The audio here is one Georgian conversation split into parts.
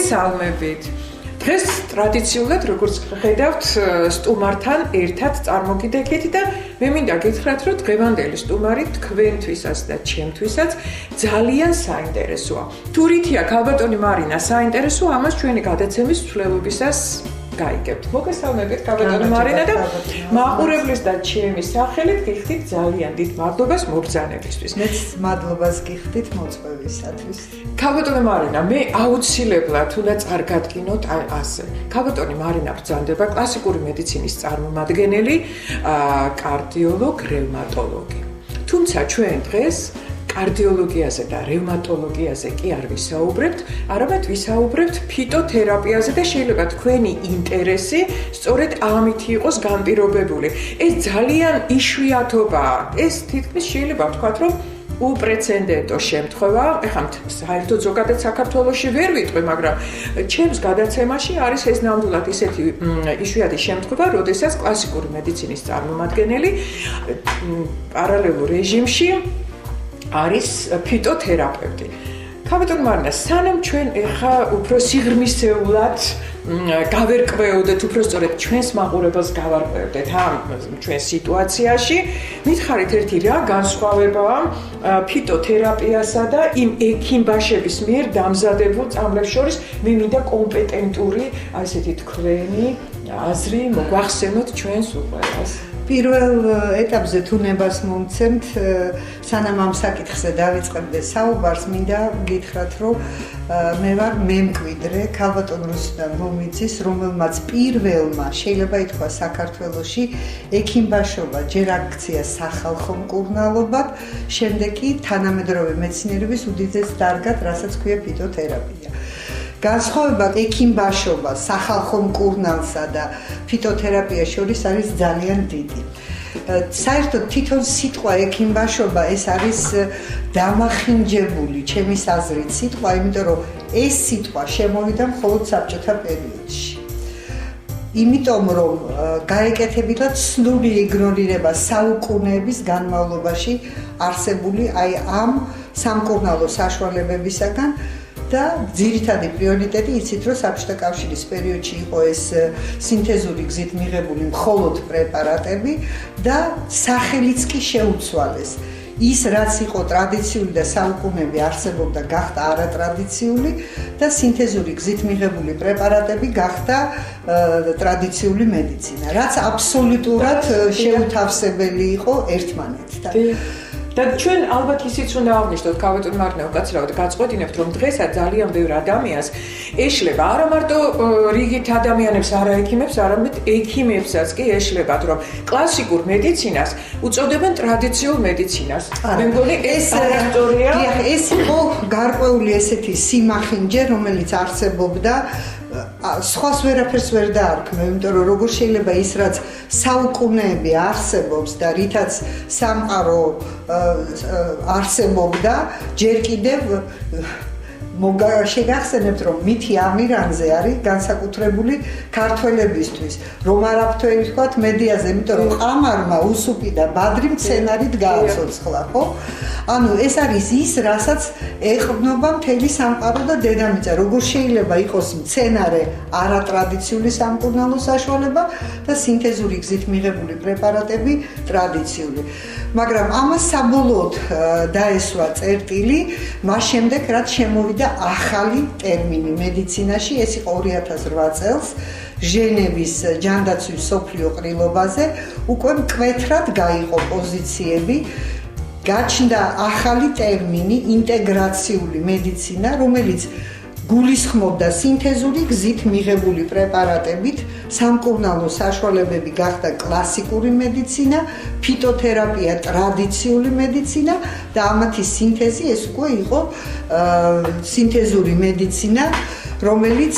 მოგესალმებით. დღეს ტრადიციულად როგორც ხედავთ სტუმართან ერთად წარმოგიდექით და მე მინდა გითხრათ რომ დღევანდელი სტუმარი თქვენთვისაც და ჩემთვისაც ძალიან საინტერესოა. თუ რითია ქალბატონი მარინა საინტერესოა, ამას ჩვენი გადაცემის მსვლელობისას გაიგებთ. მოგესალმებით ქალბატონი მარინა და მაყურებლის და ჩემი სახელით გიხდით ძალიან დიდ მადლობას მოგზანებისთვის. მეც მადლობას გიხდით მოწვევისათვის. ქალბატონი მარინა, მე აუცილებლად უნდა წარგადგინოთ ასე. ქალბატონი მარინა ბრძანდება კლასიკური მედიცინის წარმომადგენელი, კარდიოლოგ, რევმატოლოგი. თუმცა ჩვენ დღეს კარდიოლოგიაზე და რევმატოლოგიაზე კი არ ვისაუბრებთ, არამედ ვისაუბრებთ ფიტოთერაპიაზე და შეიძლება თქვენი ინტერესი სწორედ ამით იყოს განპირობებული. ეს ძალიან იშვიათობაა. ეს თითქმის შეიძლება ვთქვათ, რომ უპრეცედენტო შემთხვევა. ეხლა საერთოდ ზოგადად საქართველოში ვერ ვიტყვი, მაგრამ ჩემს გადაცემაში არის ეს ნამდვილად ისეთი იშვიათი შემთხვევა, როდესაც კლასიკური მედიცინის წარმომადგენელი პარალელურ რეჟიმში არის ფიტოთერაპევტი. ქალბატონი მარინა, სანამ ჩვენ ეხა უფრო სიღრმისეულად გავერკვეოდეთ, უფრო სწორედ ჩვენს მაყურებელს გავარკვევდეთ ამ ჩვენ სიტუაციაში, მითხარით ერთი რა განსხვავებაა ფიტოთერაპიასა და იმ ექიმბაშების მიერ დამზადებულ წამლებს შორის. მე მინდა კომპეტენტური, ესეთი თქვენი აზრი მოგვახსენოთ ჩვენს უყურებას. პირველ ეტაპზე თუ ნებას მომცემთ, სანამ ამ საკითხზე დავიწყებდე საუბარს, მინდა გითხრათ, რომ მე ვარ მემკვიდრე ქალბატონ რუსუდან რომიძის, რომელმაც პირველმა შეიძლება ითქვა საქართველოში ექიმბაშობა, ჯერ აქცია სახალხო მკურნალობად, შემდეგ კი თანამედროვე მეცნიერების უდიდეს დარგად, რასაც ქვია ფიტოთერაპია. განსხვავება ექიმბაშობა, სახალხო მკურნალსა და ფიტოთერაპიას შორის არის ძალიან დიდი. საერთოდ თვითონ სიტყვა ექიმბაშობა ეს არის დამახინჯებული ჩემის აზრით სიტყვა, იმიტომ რომ ეს სიტყვა შემოვიდა მხოლოდ საბჭოთა პერიოდში. იმიტომ რომ გაეკეთებინა ცნული იგნორირება საუკუნეების განმავლობაში არსებული ამ სამკურნალო საშუალებებისაგან და ძირითადი პრიორიტეტი იცით, რომ საბჭოთა კავშირის პერიოდში იყო ეს სინთეზური გზით მიღებული მხოლოდ პრეპარატები და სახელიც კი შეუცვალეს. ის რაც იყო ტრადიციული და საუკუნეები არსებობდა, გახდა არატრადიციული და სინთეზური გზით მიღებული პრეპარატები გახდა ტრადიციული მედიცინა, რაც აბსოლუტურად შეუთავსებელი იყო ერთმანეთთან. და ჩვენ ალბათ ისიც უნდა აღნიშნოთ, ქალბატონი მარინა, უკაცრავად გაწყვეტინებთ, რომ დღესაც ძალიან ბევრ ადამიანს ეშლება, არა მარტო რიგით ადამიანებს, არა ექიმებს, არამედ ექიმებსაც კი ეშლებათ, რომ კლასიკურ მედიცინას უწოდებენ ტრადიციულ მედიცინას. მე მგონი ეს ისტორია, ეს იყო გარკვეული ესეთი სიმახინჯე, რომელიც არსებობდა. სხვას ვერაფერს ვერ დაარქმევ, იმიტომ რომ როგორ შეიძლება ის რაც საუკუნეები არსებობს და რითაც სამყარო არსებობდა, ჯერ კიდევ შეგახსენებთ, რომ მითი ამირანზე არის განსაკუთრებული ქართველებისთვის, რომ არ აფთველი თქვათ მედიაზე, იმიტომ რომ ყამარმა უსუპი და ბადრი მცენარით გააცოცხლა, ხო? ანუ ეს არის ის, რასაც ეყრდნობა მთელი სამყარო და დედამიწა. როგორ შეიძლება იყოს მცენარე არატრადიციული სამკურნალო საშუალება და სინთეზური გზით მიღებული პრეპარატები ტრადიციული. მაგრამ ამას საბოლოოდ დაესვა წერტილი, მას შემდეგ რაც შემოვიდა ახალი ტერმინი მედიცინაში, ეს იყო 2008 წელს ჟენევის ჯანდაცვის მსოფლიო ყრილობაზე, უკვე მკვეთრად გაიყო პოზიციები, გაჩნდა ახალი ტერმინი ინტეგრაციული მედიცინა, რომელიც გულისხმობდა სინთეზური გზით მიღებული პრეპარატებით, სამკურნალო საშუალებები გახდა კლასიკური მედიცინა, ფიტოთერაპია ტრადიციული მედიცინა და ამათი სინთეზი ეს უკვე იყო სინთეზური მედიცინა, რომელიც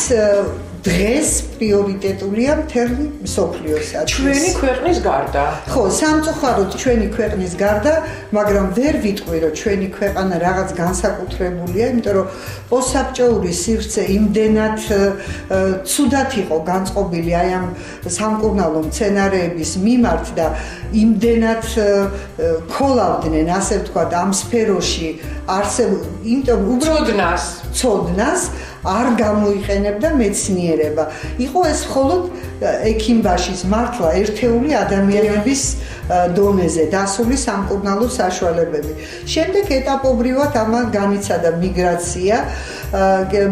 დღეს პრიორიტეტულია მთელი მსოფლიოსათვის. ჩვენი ქვეყნის გარდა. ხო, სამწუხაროდ ჩვენი ქვეყნის გარდა, მაგრამ ვერ ვიტყვი, რომ ჩვენი ქვეყანა რაღაც განსაკუთრებულია, იმიტომ რომ პოსტსაბჭოური სივრცე იმდენად ცუდად იყო განწყობილი აი ამ სამკურნალო მცენარეების მიმართ და იმდენად ქოლავდნენ, ასე ვთქვათ, ამ სფეროში არსებულ, იმიტომ უბრალოდ ცოდნას, არ გამოიყენებდა მეცნიერება. იყო ეს მხოლოდ ექიმბაშის მართლა ერთეული ადამიანების დონეზე დასული სამკურნალო საშუალებები. შემდეგ ეტაპობრივად ამან განიცადა მიგრაცია.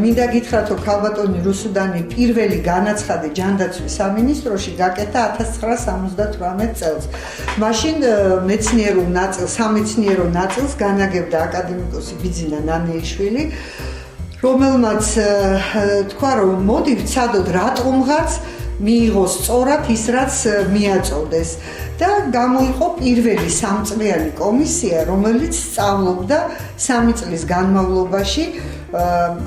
მინდა გითხრათ, რომ ქალბატონი რუსუდანი პირველი განაცხადი ჯანდაცვის სამინისტროში გაკეთა 1978 წელს. მაშინ მეცნიერულ ნაწილს, სამეცნიერო ნაწილს განაგებდა აკადემიკოსი ბიძინა ნანეიშვილი, რომელმაც თქვა, რომ მოდი ვცადოთ რატომღაც მიიღოს სწორად ის, რაც მიაწოდეს. და გამოიყო პირველი სამწლიანი კომისია, რომელიც სწავლობდა 3 წლის განმავლობაში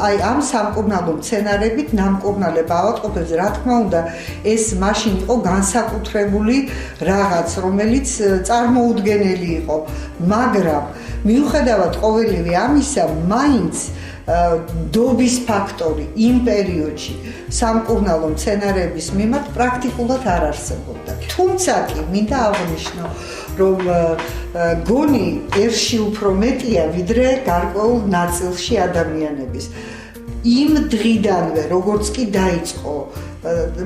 აი ამ სამკურნალო მცენარეებით ნამკურნალებ ავადმყოფებზე. რა თქმა უნდა, ეს მაშინ იყო განსაკუთრებული რაღაც, რომელიც წარმოუდგენელი იყო, მაგრამ მიუხედავად ყოველივე ამისა, მაინც დობის ფაქტორი იმ პერიოდში სამკურნალო მცენარეების მიმართ პრაქტიკულად არ არსებობდა. თუმცა კი მინდა აღვნიშნო, რომ გონი ერში უფრო მეტია ვიდრე გარკვეულ ნაწილში ადამიანების. იმ დღიდანვე, როგორც კი დაიწყო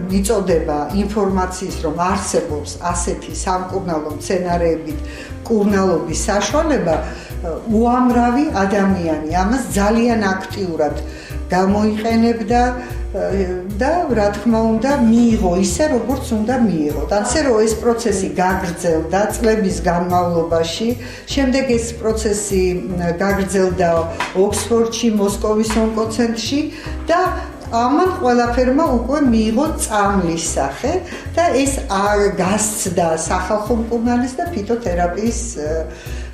მიწოდება ინფორმაციის, რომ არსებობს ასეთი სამკურნალო მცენარეებით მკურნალობის საშუალება, უამრავი ადამიანი ამას ძალიან აქტიურად გამოიყენებდა და რა თქმა უნდა მიიღო ისე, როგორც უნდა მიიღო. ასე რომ ეს პროცესი გაგრძელდა წლების განმავლობაში. შემდეგ ეს პროცესი გაგრძელდა ოქსფორდში, მოსკოვის ონკოცენტრში და ამან ყველაფერმა უკვე მიიღო წამლის სახე და ეს გასცდა სახალხო მკურნალის და ფიტოთერაპიის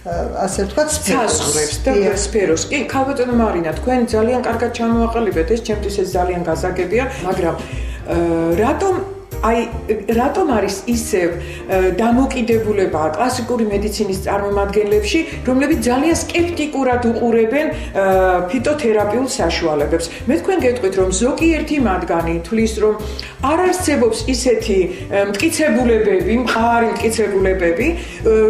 ასე ვთქვათ სფეროს და სფეროს. კი, ქალბატონო მარინა, თქვენ ძალიან კარგად ჩამოაყალიბეთ, ეს ჩემთვის ეს ძალიან გასაგებია, მაგრამ რატომ არის ისევ დამოკიდებულება კლასიკური მედიცინის წარმომადგენლებში, რომლებიც ძალიან სკეპტიკურად უყურებენ ფიტოთერაპიულ საშუალებებს? მე თქვენ გეტყვით, რომ ზოგიერთი მათგანი თვლის, რომ არ არსებობს ისეთი მტკიცებულებები, მყარი მტკიცებულებები,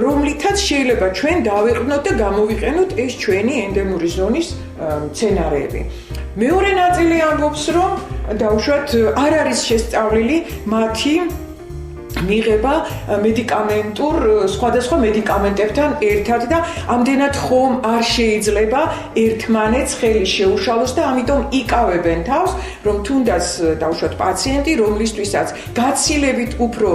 რომლითაც შეიძლება ჩვენ დავეყვნოთ და გამოვიყენოთ ეს ჩვენი ენდემური ზონის მცენარეები. მეორე ნაწილი ამბობს, რომ დაუშვათ არ არის შესწავლილი მათი მიღება მედიკამენტურ სხვადასხვა მედიკამენტებთან ერთად და ამდენად ხომ არ შეიძლება ერთმანეთს ხელი შეუშალოს და ამიტომ იკავებენ თავს, რომ თუნდაც დაუშვათ პაციენტი, რომლისთვისაც გაცილებით უფრო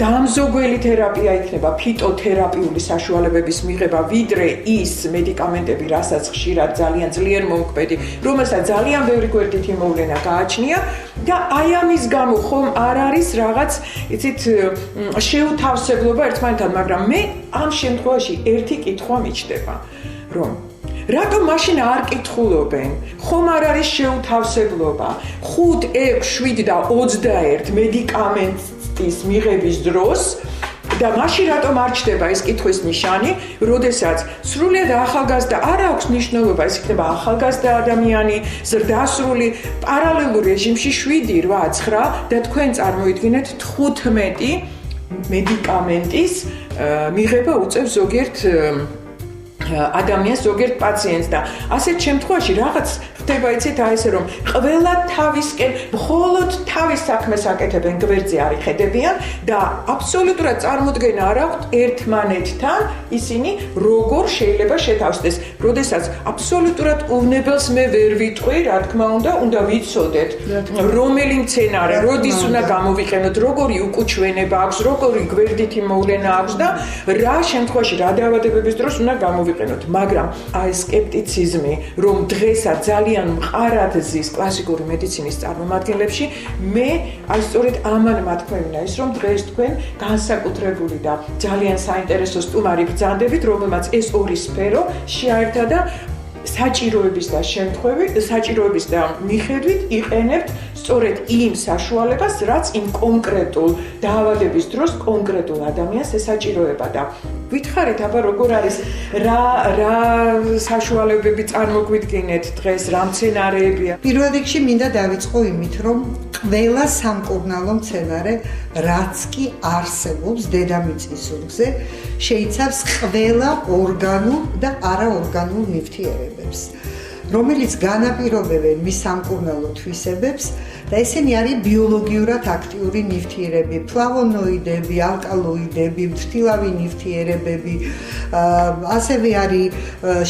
დამზოგველი თერაპია იქნება ფიტოთერაპიული საშუალებების მიღება, ვიდრე ის მედიკამენტები, რასაც ხშირად ძალიან ძლიერ მომკვეთი, რომელსაც ძალიან ბევრი გვერდითი მოვლენა გააჩნია და აი ამის გამო ხომ არ არის რაღაც, იცით, შეუთავსებლობა ერთმანეთთან, მაგრამ მე ამ შემთხვევაში ერთი კითხვა მიჩნდება, რომ რატომ მაშინ არ კითხულობენ? ხომ არ არის შეუთავსებლობა 5, 6, 7 და 21 მედიკამენტის მიღების დროს და მაშინ რატომ არ ჩდება ეს კითხვის ნიშანი, როდესაც სრულიად ახალგაზრდა არ აქვს მნიშვნელობა, ეს იქნება ახალგაზრდა ადამიანი, ზრდასრული, პარალელურ რეჟიმში 7, 8, 9 და თქვენ წარმოიდგინეთ 15 მედიკამენტის მიღება უწევს ზოგიერთ ადამიანს, ზოგიერთ პაციენტს და ასეთ შემთხვევაში რაღაც ხდება, იცით, აი ესე რომ ყველა თავისკენ მხოლოდ თავის საქმეს აკეთებენ, გვერდზე არ იხედებიან და აბსოლუტურად წარმოდგენა არ აქვთ ერთმანეთთან ისინი როგორ შეიძლება შეთავსდეს. როდესაც აბსოლუტურად უვნებელს მე ვერ ვიტყვი, რა თქმა უნდა ვიცოდეთ, რომელი მცენარე, როდის უნდა გამოვიყენოთ, როგორი უკუჩვენება აქვს, როგორი გვერდითი მოვლენა აქვს და რა შემთხვევაში, რა დაავადებების დროს უნდა გამოვიყენოთ. მაგრამ აი სკეპტიციზმი, რომ დღესაც ძალიან მყარად ზის კლასიკური მედიცინის წარმომადგენლებში, მე აი სწორედ ამან მათქმევინა ის, რომ დღეს თქვენ განსაკუთრებული და ძალიან საინტერესო სტუმარი ბრძანდებით, რომელმაც ეს ორი სფერო შეაერთა და საჭიროების და მიხედვით იყენებთ სწორედ იმ საშუალებას, რაც იმ კონკრეტულ დაავადების დროს კონკრეტულ ადამიანს ესაჭიროება და ვითხარით, აბა როგორ არის, რა საშუალებები წარმოგვიდგინეთ დღეს, რა მცენარეებია? პირველ რიგში მინდა დავიწყო იმით, რომ ყველა სამკურნალო მცენარე, რაც კი არსებობს დედამიწის ზურგზე, შეიცავს ყველა ორგანულ და არაორგანულ ნივთიერებებს. რომელიც განაპირობებენ მის სამკურნალო თვისებებს და ესენი არის ბიოლოგიურად აქტიური ნივთიერები, ფლავონოიდები, ალკალოიდები, ფრთილავი ნივთიერებები, ასევე არის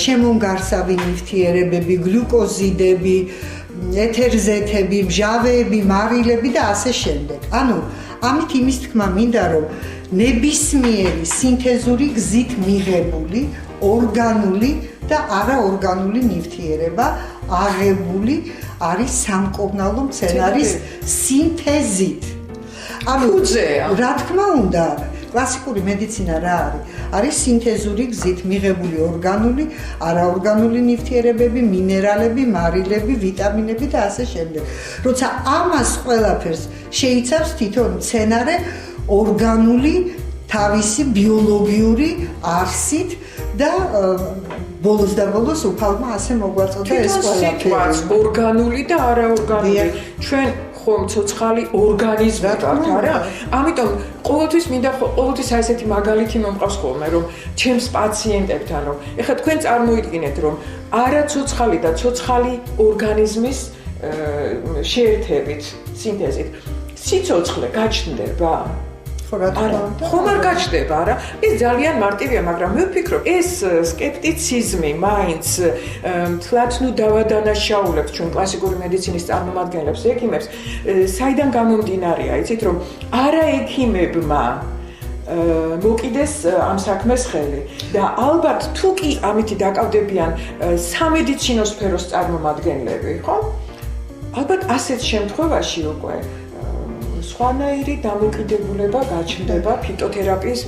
შემონგარსავი ნივთიერებები, გლუკოზიდები, ეთერზეთები, მჟავეები, მარილები და ასე შემდეგ. ანუ ამით იმის თქმა მინდა, რომ ნებისმიერი სინთეზური გზით მიღებული ორგანული და არაორგანული ნივთიერება აღებული არის სამკურნალო მცენარის სინთეზით. ანუ რა თქმა უნდა, კლასიკური მედიცინა რა არის? არის სინთეზური გზით მიღებული ორგანული, არაორგანული ნივთიერებები, მინერალები, მარილები, ვიტამინები და ასე შემდეგ. როცა ამას ყველაფერს შეიცავს თვითონ მცენარე ორგანული თავისი ბიოლოგიური არსით და ბოლოს და ბოლოს უფალმა ასე მოგვაწოდა ეს ყველაფერი. ორგანული და არაორგანული. ჩვენ ხომ ცოცხალი ორგანიზმი ვართ, არა? ამიტომ ყოველთვის მინდა ყოველთვის ესეთი მაგალითი მომყავს ხოლმე, რომ ჩემს პაციენტებთან, რომ ეხლა თქვენ წარმოიდგინეთ, რომ არა ცოცხალი და ცოცხალი ორგანიზმის შეერთებით, სინთეზით სიცოცხლე გაჩნდება? ხომ არ გაჩნდება, არა? ეს ძალიან მარტივია, მაგრამ მე ვფიქრობ, ეს სკეპტიციზმი მაინც თლათ ნუ დავადანაშაულებთ ჩვენ კლასიკური მედიცინის წარმომადგენლებს, ექიმებს, საიდან გამომდინარეა, იცით, რომ არა ექიმებმა მოკიდეს ამ საქმეს ხელი და ალბათ თუ კი ამითი დაკავდებიან სამედიცინო სფეროს წარმომადგენლები, ხო? ალბათ ასეთ შემთხვევაში უკვე სხვანაირი დამოკიდებულება გაჩნდება ფიტოთერაპიის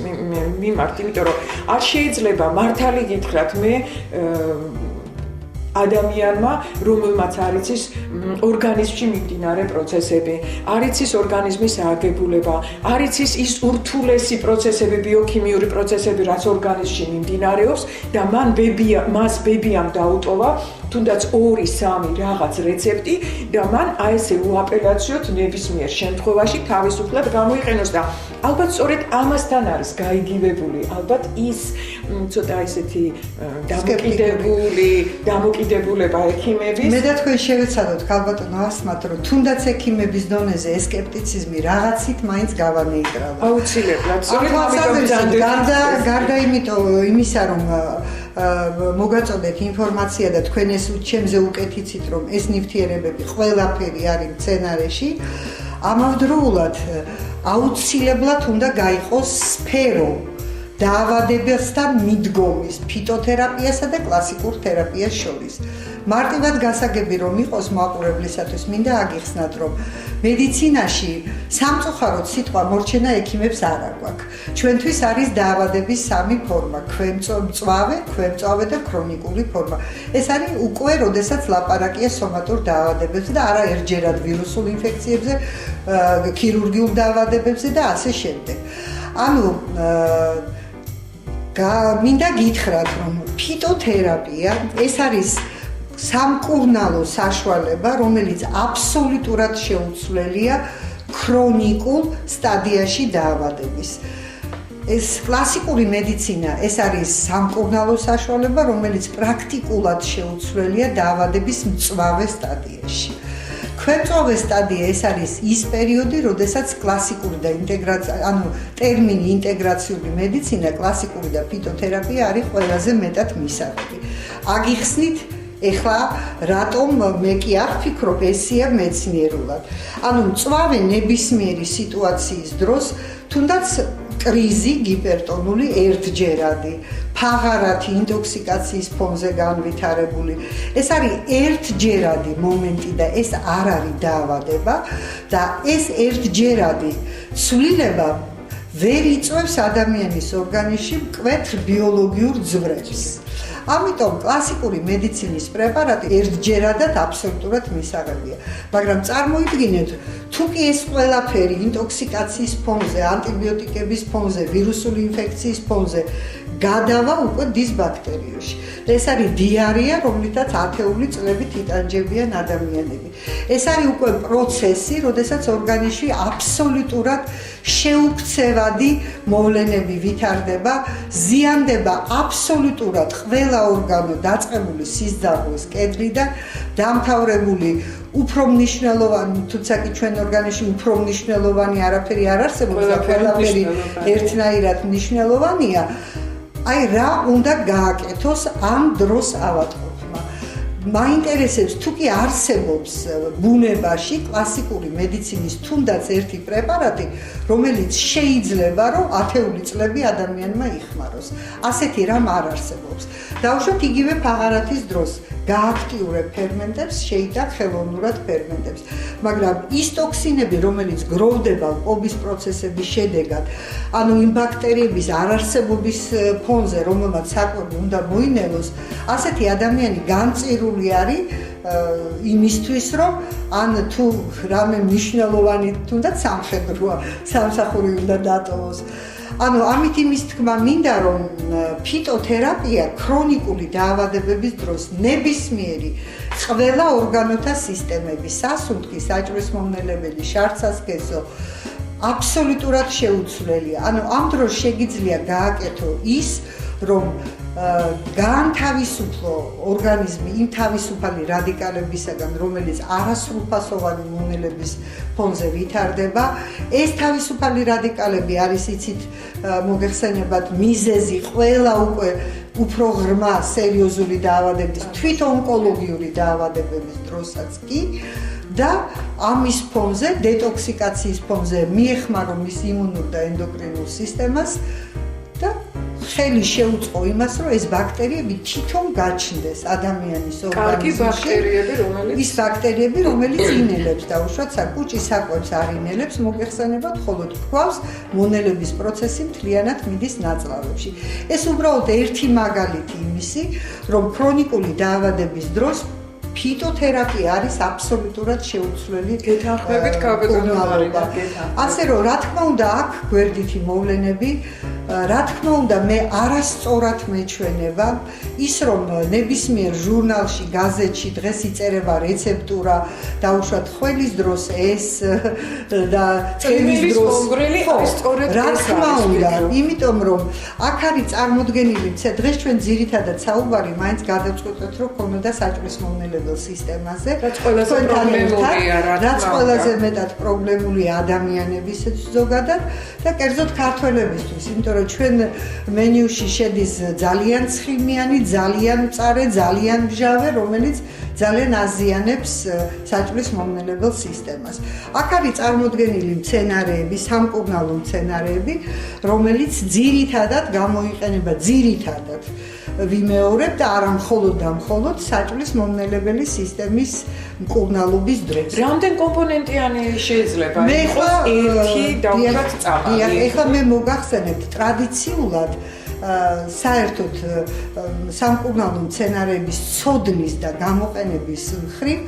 მიმართ, იმიტომ რომ არ შეიძლება მართალი გითხრათ მე ადამიანმა, რომელმაც არ იცის ორგანიზმში მიმდინარე პროცესები, არ იცის ორგანიზმის აგებულება, არ იცის ის ურთულესი პროცესები, ბიოქიმიური პროცესები, რაც ორგანიზმში მიმდინარეობს და მას ბებიამ დაუტოვა თუნდაც 2-3 რაღაც რეცეპტი და მან აი ესე უაპელაციოდ ნებისმიერ შემთხვევაში თავისუფლად გამოიყენოს და ალბათ სწორედ ამასთან არის გაიგივებული ალბათ ის ცოტა ისეთი დამოკიდებულება ექიმების. მე და თქვენ შევეცადოთ ქალბატონო ასმათ, რომ თუნდაც ექიმების დონეზე ეს სკეპტიციზმი რაღაცით მაინც გავანეიტრალო. აუცილებლად. გარდა იმისა, რომ მოგაწოდეთ ინფორმაცია და თქვენ ეს ჩემზე უკეთიცით, რომ ეს ნივთიერებები ყველაფერი არის მცენარეში, ამავდროულად აუცილებლად უნდა გაიყოს სფერო დაავადებასთან მიდგომის ფიტოთერაპიასა და კლასიკურ თერაპიას შორის. მარტივად გასაგები რომ იყოს მაყურებლისათვის, მინდა აგიხსნათ, რომ მედიცინაში სამწუხაროდ სიტყვა მორჩენა ექიმებს არ აქვს. ჩვენთვის არის დაავადების 3 ფორმა: ქვემწვავე და ქრონიკული ფორმა. ეს არის უკვე, როდესაც ლაპარაკია სომატურ დაავადებებზე და არა ერთჯერად ვირუსულ ინფექციებზე, ქირურგიულ დაავადებებზე და ასე შემდეგ. ანუ მინდა გითხრათ, რომ ფიტოთერაპია ეს არის სამკურნალო საშუალება, რომელიც აბსოლუტურად შეუცვლელია ქრონიკულ სტადიაში დაავადების. ეს კლასიკური მედიცინა, ეს არის სამკურნალო საშუალება, რომელიც პრაქტიკულად შეუცვლელია დაავადების მწვავე სტადიაში. ქვემწვავე სტადია ეს არის ის პერიოდი, როდესაც კლასიკური და ტერმინი ინტეგრაციული მედიცინა, კლასიკური და ფიტოთერაპია არის ყველაზე მეტად მისაღები. აგიხსნით ეხლა რატომ მე კი არ ვფიქრობ ესია მეცნიერულად. მწვავე ნებისმიერი სიტუაციის დროს თუნდაც კრიზი გიპერტონული ერთჯერადი, ფაღარათი ინტოქსიკაციის ფონზე განვითარებული. ეს არის ერთჯერადი მომენტი და ეს არ არის დაავადება და ეს ერთჯერადი ცვლილება ვერ იწვევს ადამიანის ორგანიზმში მკვეთრ ბიოლოგიურ ძვრებს. ამიტომ კლასიკური მედიცინის პრეპარატი ერთჯერადად აბსოლუტურად მისაღებია. მაგრამ წარმოიდგინეთ, თუ კი ეს ყველაფერი ინტოქსიკაციის ფონზე, ანტიბიოტიკების ფონზე, ვირუსული ინფექციის ფონზე გადავა უკვე დისბაქტერიოში. და ეს არის დიარეა, რომლითაც ათეული წლებით იტანჯებიან ადამიანები. ეს არის უკვე პროცესი, როდესაც ორგანიზმში აბსოლუტურად შეუქცევადი მოვლენები ვითარდება, ზიანდება აბსოლუტურად ყველა ორგანო დაწყებული სისხლის კედლიდან, დამთავრებული უფრო მნიშვნელოვანი, თუმცა კი ჩვენ ორგანიზმში უფრო მნიშვნელოვანი არაფერი არ არსებობს და ყველაფერი ერთნაირად მნიშვნელოვანია. აი რა უნდა გააკეთოს ამ დროს ავადმყოფმა. მაინტერესებს თუ კი არსებობს ბუნებაში კლასიკური მედიცინის თუნდაც ერთი პრეპარატი, რომელიც შეიძლება რომ ათეული წლები ადამიანმა იხმაროს. ასეთი რამ არ არსებობს. დავუშვათ იგივე ფაღარათის დროს გააქტიურებ ფერმენტებს, შეიტან ხელოვნურად ფერმენტებს. მაგრამ ის ტოქსინები, რომელიც გროვდება ყოფის პროცესების შედეგად, ანუ იმ ბაქტერიების არარსებობის ფონზე, რომელმაც საკვები უნდა მოინელოს, ასეთი ადამიანი განწირული არის იმისთვის, რომ ან თუ რამე მნიშვნელოვანი თუნდაც სამხედროა, სამსახური უნდა დატოვოს. ანუ ამით იმის თქმა მინდა, რომ ფიტოთერაპია ქრონიკული დაავადებების დროს ნებისმიერი ყველა ორგანოთა სისტემების, სასუნთქი, საჭმლის-მომნელებელი, შარდ-სასქესო აბსოლუტურად შეუცვლელია. ანუ ამ დროს შეგიძლია გააკეთო ის, რომ გაანთავისუფლო ორგანიზმი იმ თავისუფალი რადიკალებისაგან, რომელიც არასრულფასოვანი მონელების ფონზე ვითარდება. ეს თავისუფალი რადიკალები არის იცით მოგეხსენებათ მიზეზი ყველა უკვე უფრო ღრმა სერიოზული დაავადების, თვით ონკოლოგიური დაავადებების დროსაც კი და ამის ფონზე, დეტოქსიკაციის ფონზე მიეხმარო მის იმუნურ და ენდოკრინულ სისტემას და ხელი შეუწყო იმას, რომ ეს ბაქტერიები თვითონ გაჩნდეს ადამიანის ორგანიზმში. ის ბაქტერიები, რომელიც ინელებს დაუშვათ კუჭის საკვებს არ ინელებს, მოგეხსენებათ, ხოლო თქვავს მონელების პროცესი მთლიანად მიდის ნაწლავებში. ეს უბრალოდ ერთი მაგალითი იმისი, რომ ქრონიკული დაავადების დროს ფიტოთერაპია არის აბსოლუტურად შეუცვლელი გეთანხმებით კაბეტონო მარინა. ასე რომ რა თქმა უნდა აქ გვერდითი მოვლენები, რა თქმა უნდა მე არასწორად მეჩვენება ის რომ ნებისმიერ ჟურნალში, გაზეთში დღეს იწერება რეცეპტურა, დაუშვათ ხველის დროს ეს და წელების დროს რა თქმა უნდა, იმიტომ რომ აქ არის წარმოდგენილი დღეს ჩვენ ძირითადად საუბარი მაინც გადავწყვეტეთ რომ ქონოდა საჭმლის-მომნელებელ სისტემაზე, რაც ყველაზე მეტად პრობლემულია ადამიანებისთვის ზოგადად და კერძოდ ქართველებისთვის, იმიტომ რომ ჩვენ მენიუში შედის ძალიან ცხიმიანი, ძალიან მწარე, ძალიან მჟავე, რომელიც ძალიან აზიანებს საჭმლის-მომნელებელ სისტემას. აქ არის წარმოდგენილი მცენარეები, სამკურნალო მცენარეები, რომელიც ძირითადად გამოიყენება ძირითადად ვიმეორებ და არა მხოლოდ და მხოლოდ საჭმლის-მომნელებელი სისტემის მკურნალობის დროს. რამდენ კომპონენტიანი შეიძლება იყოს ერთი დაუშვათ წამალი? ეხლა მე მოგახსენებთ ტრადიციულად საერთოდ სამკურნალო მცენარეების ცოდნის და გამოყენების მხრივ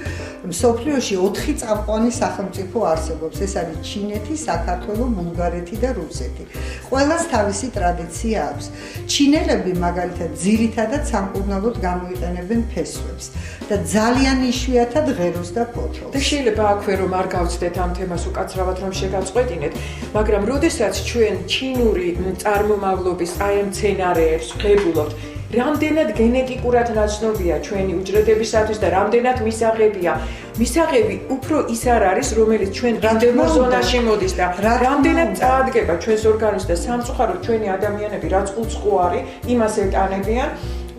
მსოფლიოში 4 წამყვანი სახელმწიფო არსებობს. ეს არის ჩინეთი, საქართველო, ბულგარეთი და რუსეთი. ყველას თავისი ტრადიცია აქვს. ჩინელები მაგალითად ძირითადად სამკურნალოდ გამოიყენებენ ფესვებს და ძალიან იშვიათად ღეროს და ფოთოლს. და შეიძლება აქვე რომ არ გავცდეთ ამ თემას უკაცრავად რომ შეგაწყვეტინეთ, მაგრამ როდესაც ჩვენ ჩინური წარმომავლობის აი ამ მცენარეებს ვხედულობთ, რამდენად გენეტიკურად ნაცნობია ჩვენი უჯრედებისათვის და რამდენად მისაღებია. მისაღები უფრო ის არ არის, რომელიც ჩვენ რანდევმო ზონაში მოდის და რამდენად წაადგება ჩვენს ორგანიზმს და სამწუხაროდ ჩვენი ადამიანები რაც უცხო არის, იმას ეტანებიან.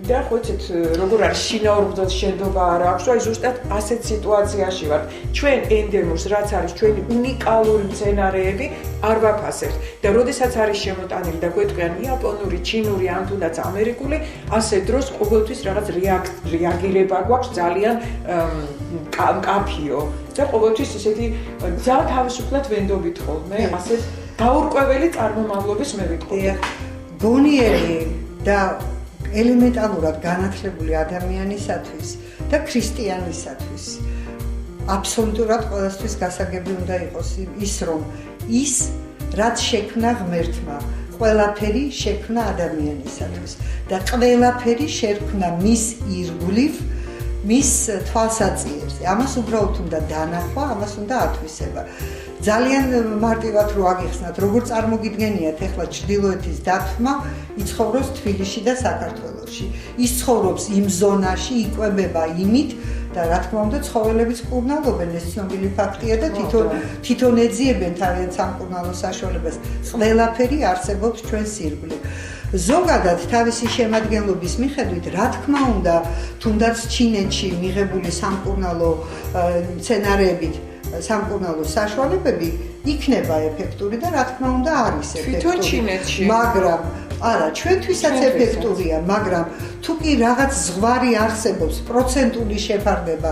და ხოცით როგორ არის შინაურ მღვდელს შენდობა არ აქვს, აი ზუსტად ასეთ სიტუაციაში ვართ. ჩვენ ენდემურს, რაც არის ჩვენი უნიკალური მცენარეები, არ ვაფასებთ. და როდესაც არის შემოტანილი და გვეტყვიან იაპონური, ჩინური, ან თუნდაც ამერიკული, ასე დროს ყოველთვის რაღაც რეაგირება გვაქვს ძალიან მკაფიო. და ყოველთვის ისეთი ძალიან თავისუფლად ვენდობით ხოლმე, ასეთ გაურკვეველი წარმომავლობის მე ვიტყოდი. გონიერი და ელემენტარულად განათლებული ადამიანისათვის და ქრისტიანისათვის აბსოლუტურად ყველასთვის გასაგები უნდა იყოს ის, რომ ის რაც შექმნა ღმერთმა, ყველაფერი შექმნა ადამიანისათვის და ყველაფერი შექმნა მის ირგვლივ მის თვალსაწიერზე. ამას უბრალოდ უნდა დანახვა, ამას უნდა ათვისება. ძალიან მარტივად რო აგიხსნათ, როგორ წარმოგიდგენიათ ახლა ჩრდილოეთის დათვმა იცხოვროს თბილისში და საქართველოში. ის ცხოვრობს იმ ზონაში, იკვებება იმით და რა თქმა უნდა ცხოველებიც მკურნალობენ, ეს ცნობილი ფაქტია და თვითონ ეძიებენ თავიანთ სამკურნალო საშუალებას. ყველაფერი არსებობს ჩვენს ირგვლივ. ზოგადად თავისი შემადგენლობის მიხედვით, რა თქმა უნდა, თუნდაც ჩინეთში მიღებული სამკურნალო სცენარეებით სამკურნალო საშუალებები იქნება ეფექტური და რა თქმა უნდა არის ეფექტური. თვითონ ჩინეთში. მაგრამ არა, ჩვენთვისაც ეფექტურია, მაგრამ თუ კი რაღაც ზღვარი არსებობს, პროცენტული შეფარდება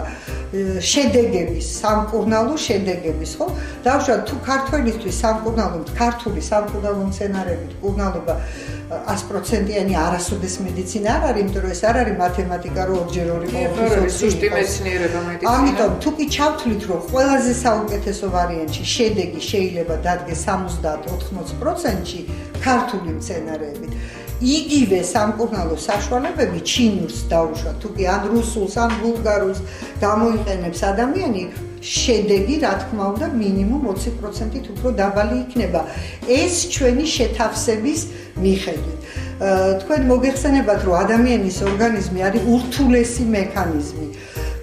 შედეგების, სამკურნალო შედეგების, ხო? დავუშვათ, თუ ქართველისთვის ქართული სამკურნალო სცენარებით მკურნალობა 100%-იანი არასოდეს მედიცინა არ არის, იმიტომ რომ ეს არ არის მათემატიკა, რომ ორჯერ ორი ყოველთვის ზუსტი მეცნიერება მედიცინა. ამიტომ თუ კი ჩავთვლით, რომ ყველაზე საუკეთესო ვარიანტში შედეგი შეიძლება დადგეს 70-80%-ში ქართული მცენარეებით. იგივე სამკურნალო საშუალებები ჩინურს დაუშვათ, თუ კი ან რუსულს, ან ბულგარულს გამოიყენებს ადამიანი, შედეგი, რა თქმა უნდა, მინიმუმ 20%-ით უფრო დაბალი იქნება. ეს ჩვენი შეთავსების მიხედვით. თქვენ მოგეხსენებათ, რომ ადამიანის ორგანიზმი არის ურთულესი მექანიზმი.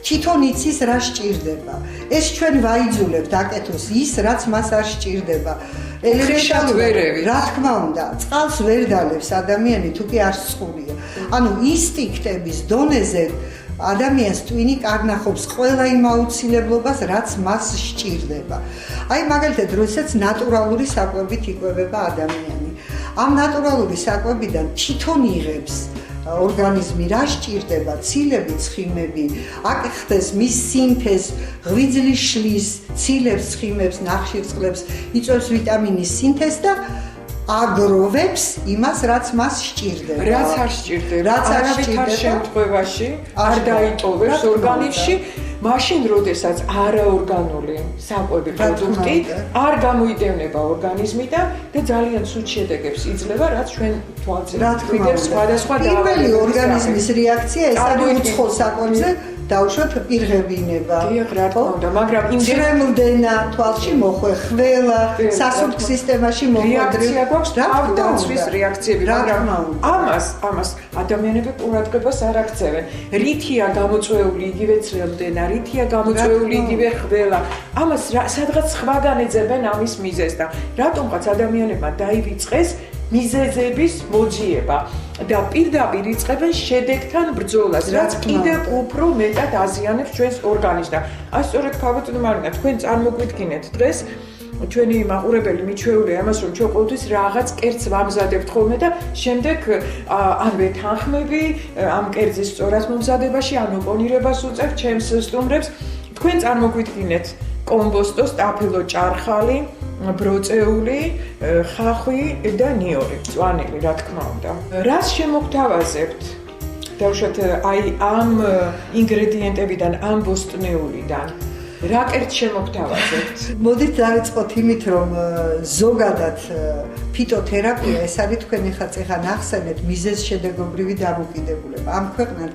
თვითონ იცის რა სჭირდება. ეს ჩვენ ვაიძულებთ აკეთოს ის, რაც მას არ სჭირდება. ელემენტარული, რა თქმა უნდა, წყალს ვერ დალევს ადამიანი, თუ კი არ სწყურია. ანუ ინსტინქტების დონეზე ადამიანს ტვინი კარნახობს ყველა იმ აუცილებლობას, რაც მას სჭირდება. აი მაგალითად, როდესაც ნატურალური საკვებით იკვებება ადამიანი. ამ ნატურალური საკვებიდან თვითონ იღებს ორგანიზმი რა სჭირდება, ცილები, ცხიმები, აკეთდეს მის სინთეზს, ღვიძლი შლის, ცილებს, ცხიმებს, ნახშირწყლებს, იწვევს ვიტამინის სინთეზს და აგროვებს იმას, რაც მას სჭირდება. რაც არ სჭირდება, არავითარ შემთხვევაში არ დაიტოვებს ორგანიზმში, მაშინ როდესაც არაორგანული საკვები პროდუქტი არ გამოიდევნება ორგანიზმიდან და ძალიან სულ შედეგებს იძლევა, რაც ჩვენ თვალზე ვიგებთ სხვადასხვა დაავადებების. პირველი ორგანიზმის რეაქცია ეს არის უცხო საკვებზე დავუშვათ პირღებინება. დიახ, რა თქმა უნდა, მაგრამ იმდენა თვალში მოხვე, ხველა, სასუნთქ სისტემაში მოხვედრი. რეაქცია გვაქვს თავდაცვის რეაქციები, მაგრამ ამას ადამიანები ყურადღებას არ აქცევენ. რითია გამოწვეული იგივე ცრემლდენა, რითია გამოწვეული იგივე ხველა. ამას სადღაც სხვაგან ეძებენ ამის მიზეზს და რატომღაც ადამიანებმა დაივიწყეს მიზეზების მოძიება და პირდაპირ იწყებენ შედეგთან ბრძოლას, რაც კიდევ უფრო მეტად აზიანებს ჩვენს ორგანიზმს და აი სწორედ ქალბატონო მარინა, თქვენ წარმოგვიდგინეთ დღეს ჩვენი მაყურებელი მიჩვეულია ამას, რომ ჩვენ ყოველთვის რაღაც კერძს ვამზადებთ ხოლმე და შემდეგ ან ვეთანხმები ამ კერძის სწორად მომზადებაში, ან ოპონირებას უწევთ ჩემს სტუმრებს. თქვენ წარმოგვიდგინეთ კომბოსტოს, ტაფილო ჭარხალი, ბროწეული, ხახვი და ნიორი, მწვანილი, რა თქმა უნდა. რას შემოგთავაზებთ? დავუშვათ აი ამ ინგრედიენტებიდან, ამ ბოსტნეულიდან. რა კერძს შემოგთავაზებთ? მოდით დავიწყოთ იმით, რომ ზოგადად ფიტოთერაპია ეს არის თქვენ ახლა ნახსენეთ მიზეზ-შედეგობრივი დამოკიდებულება. ამ ქვეყნად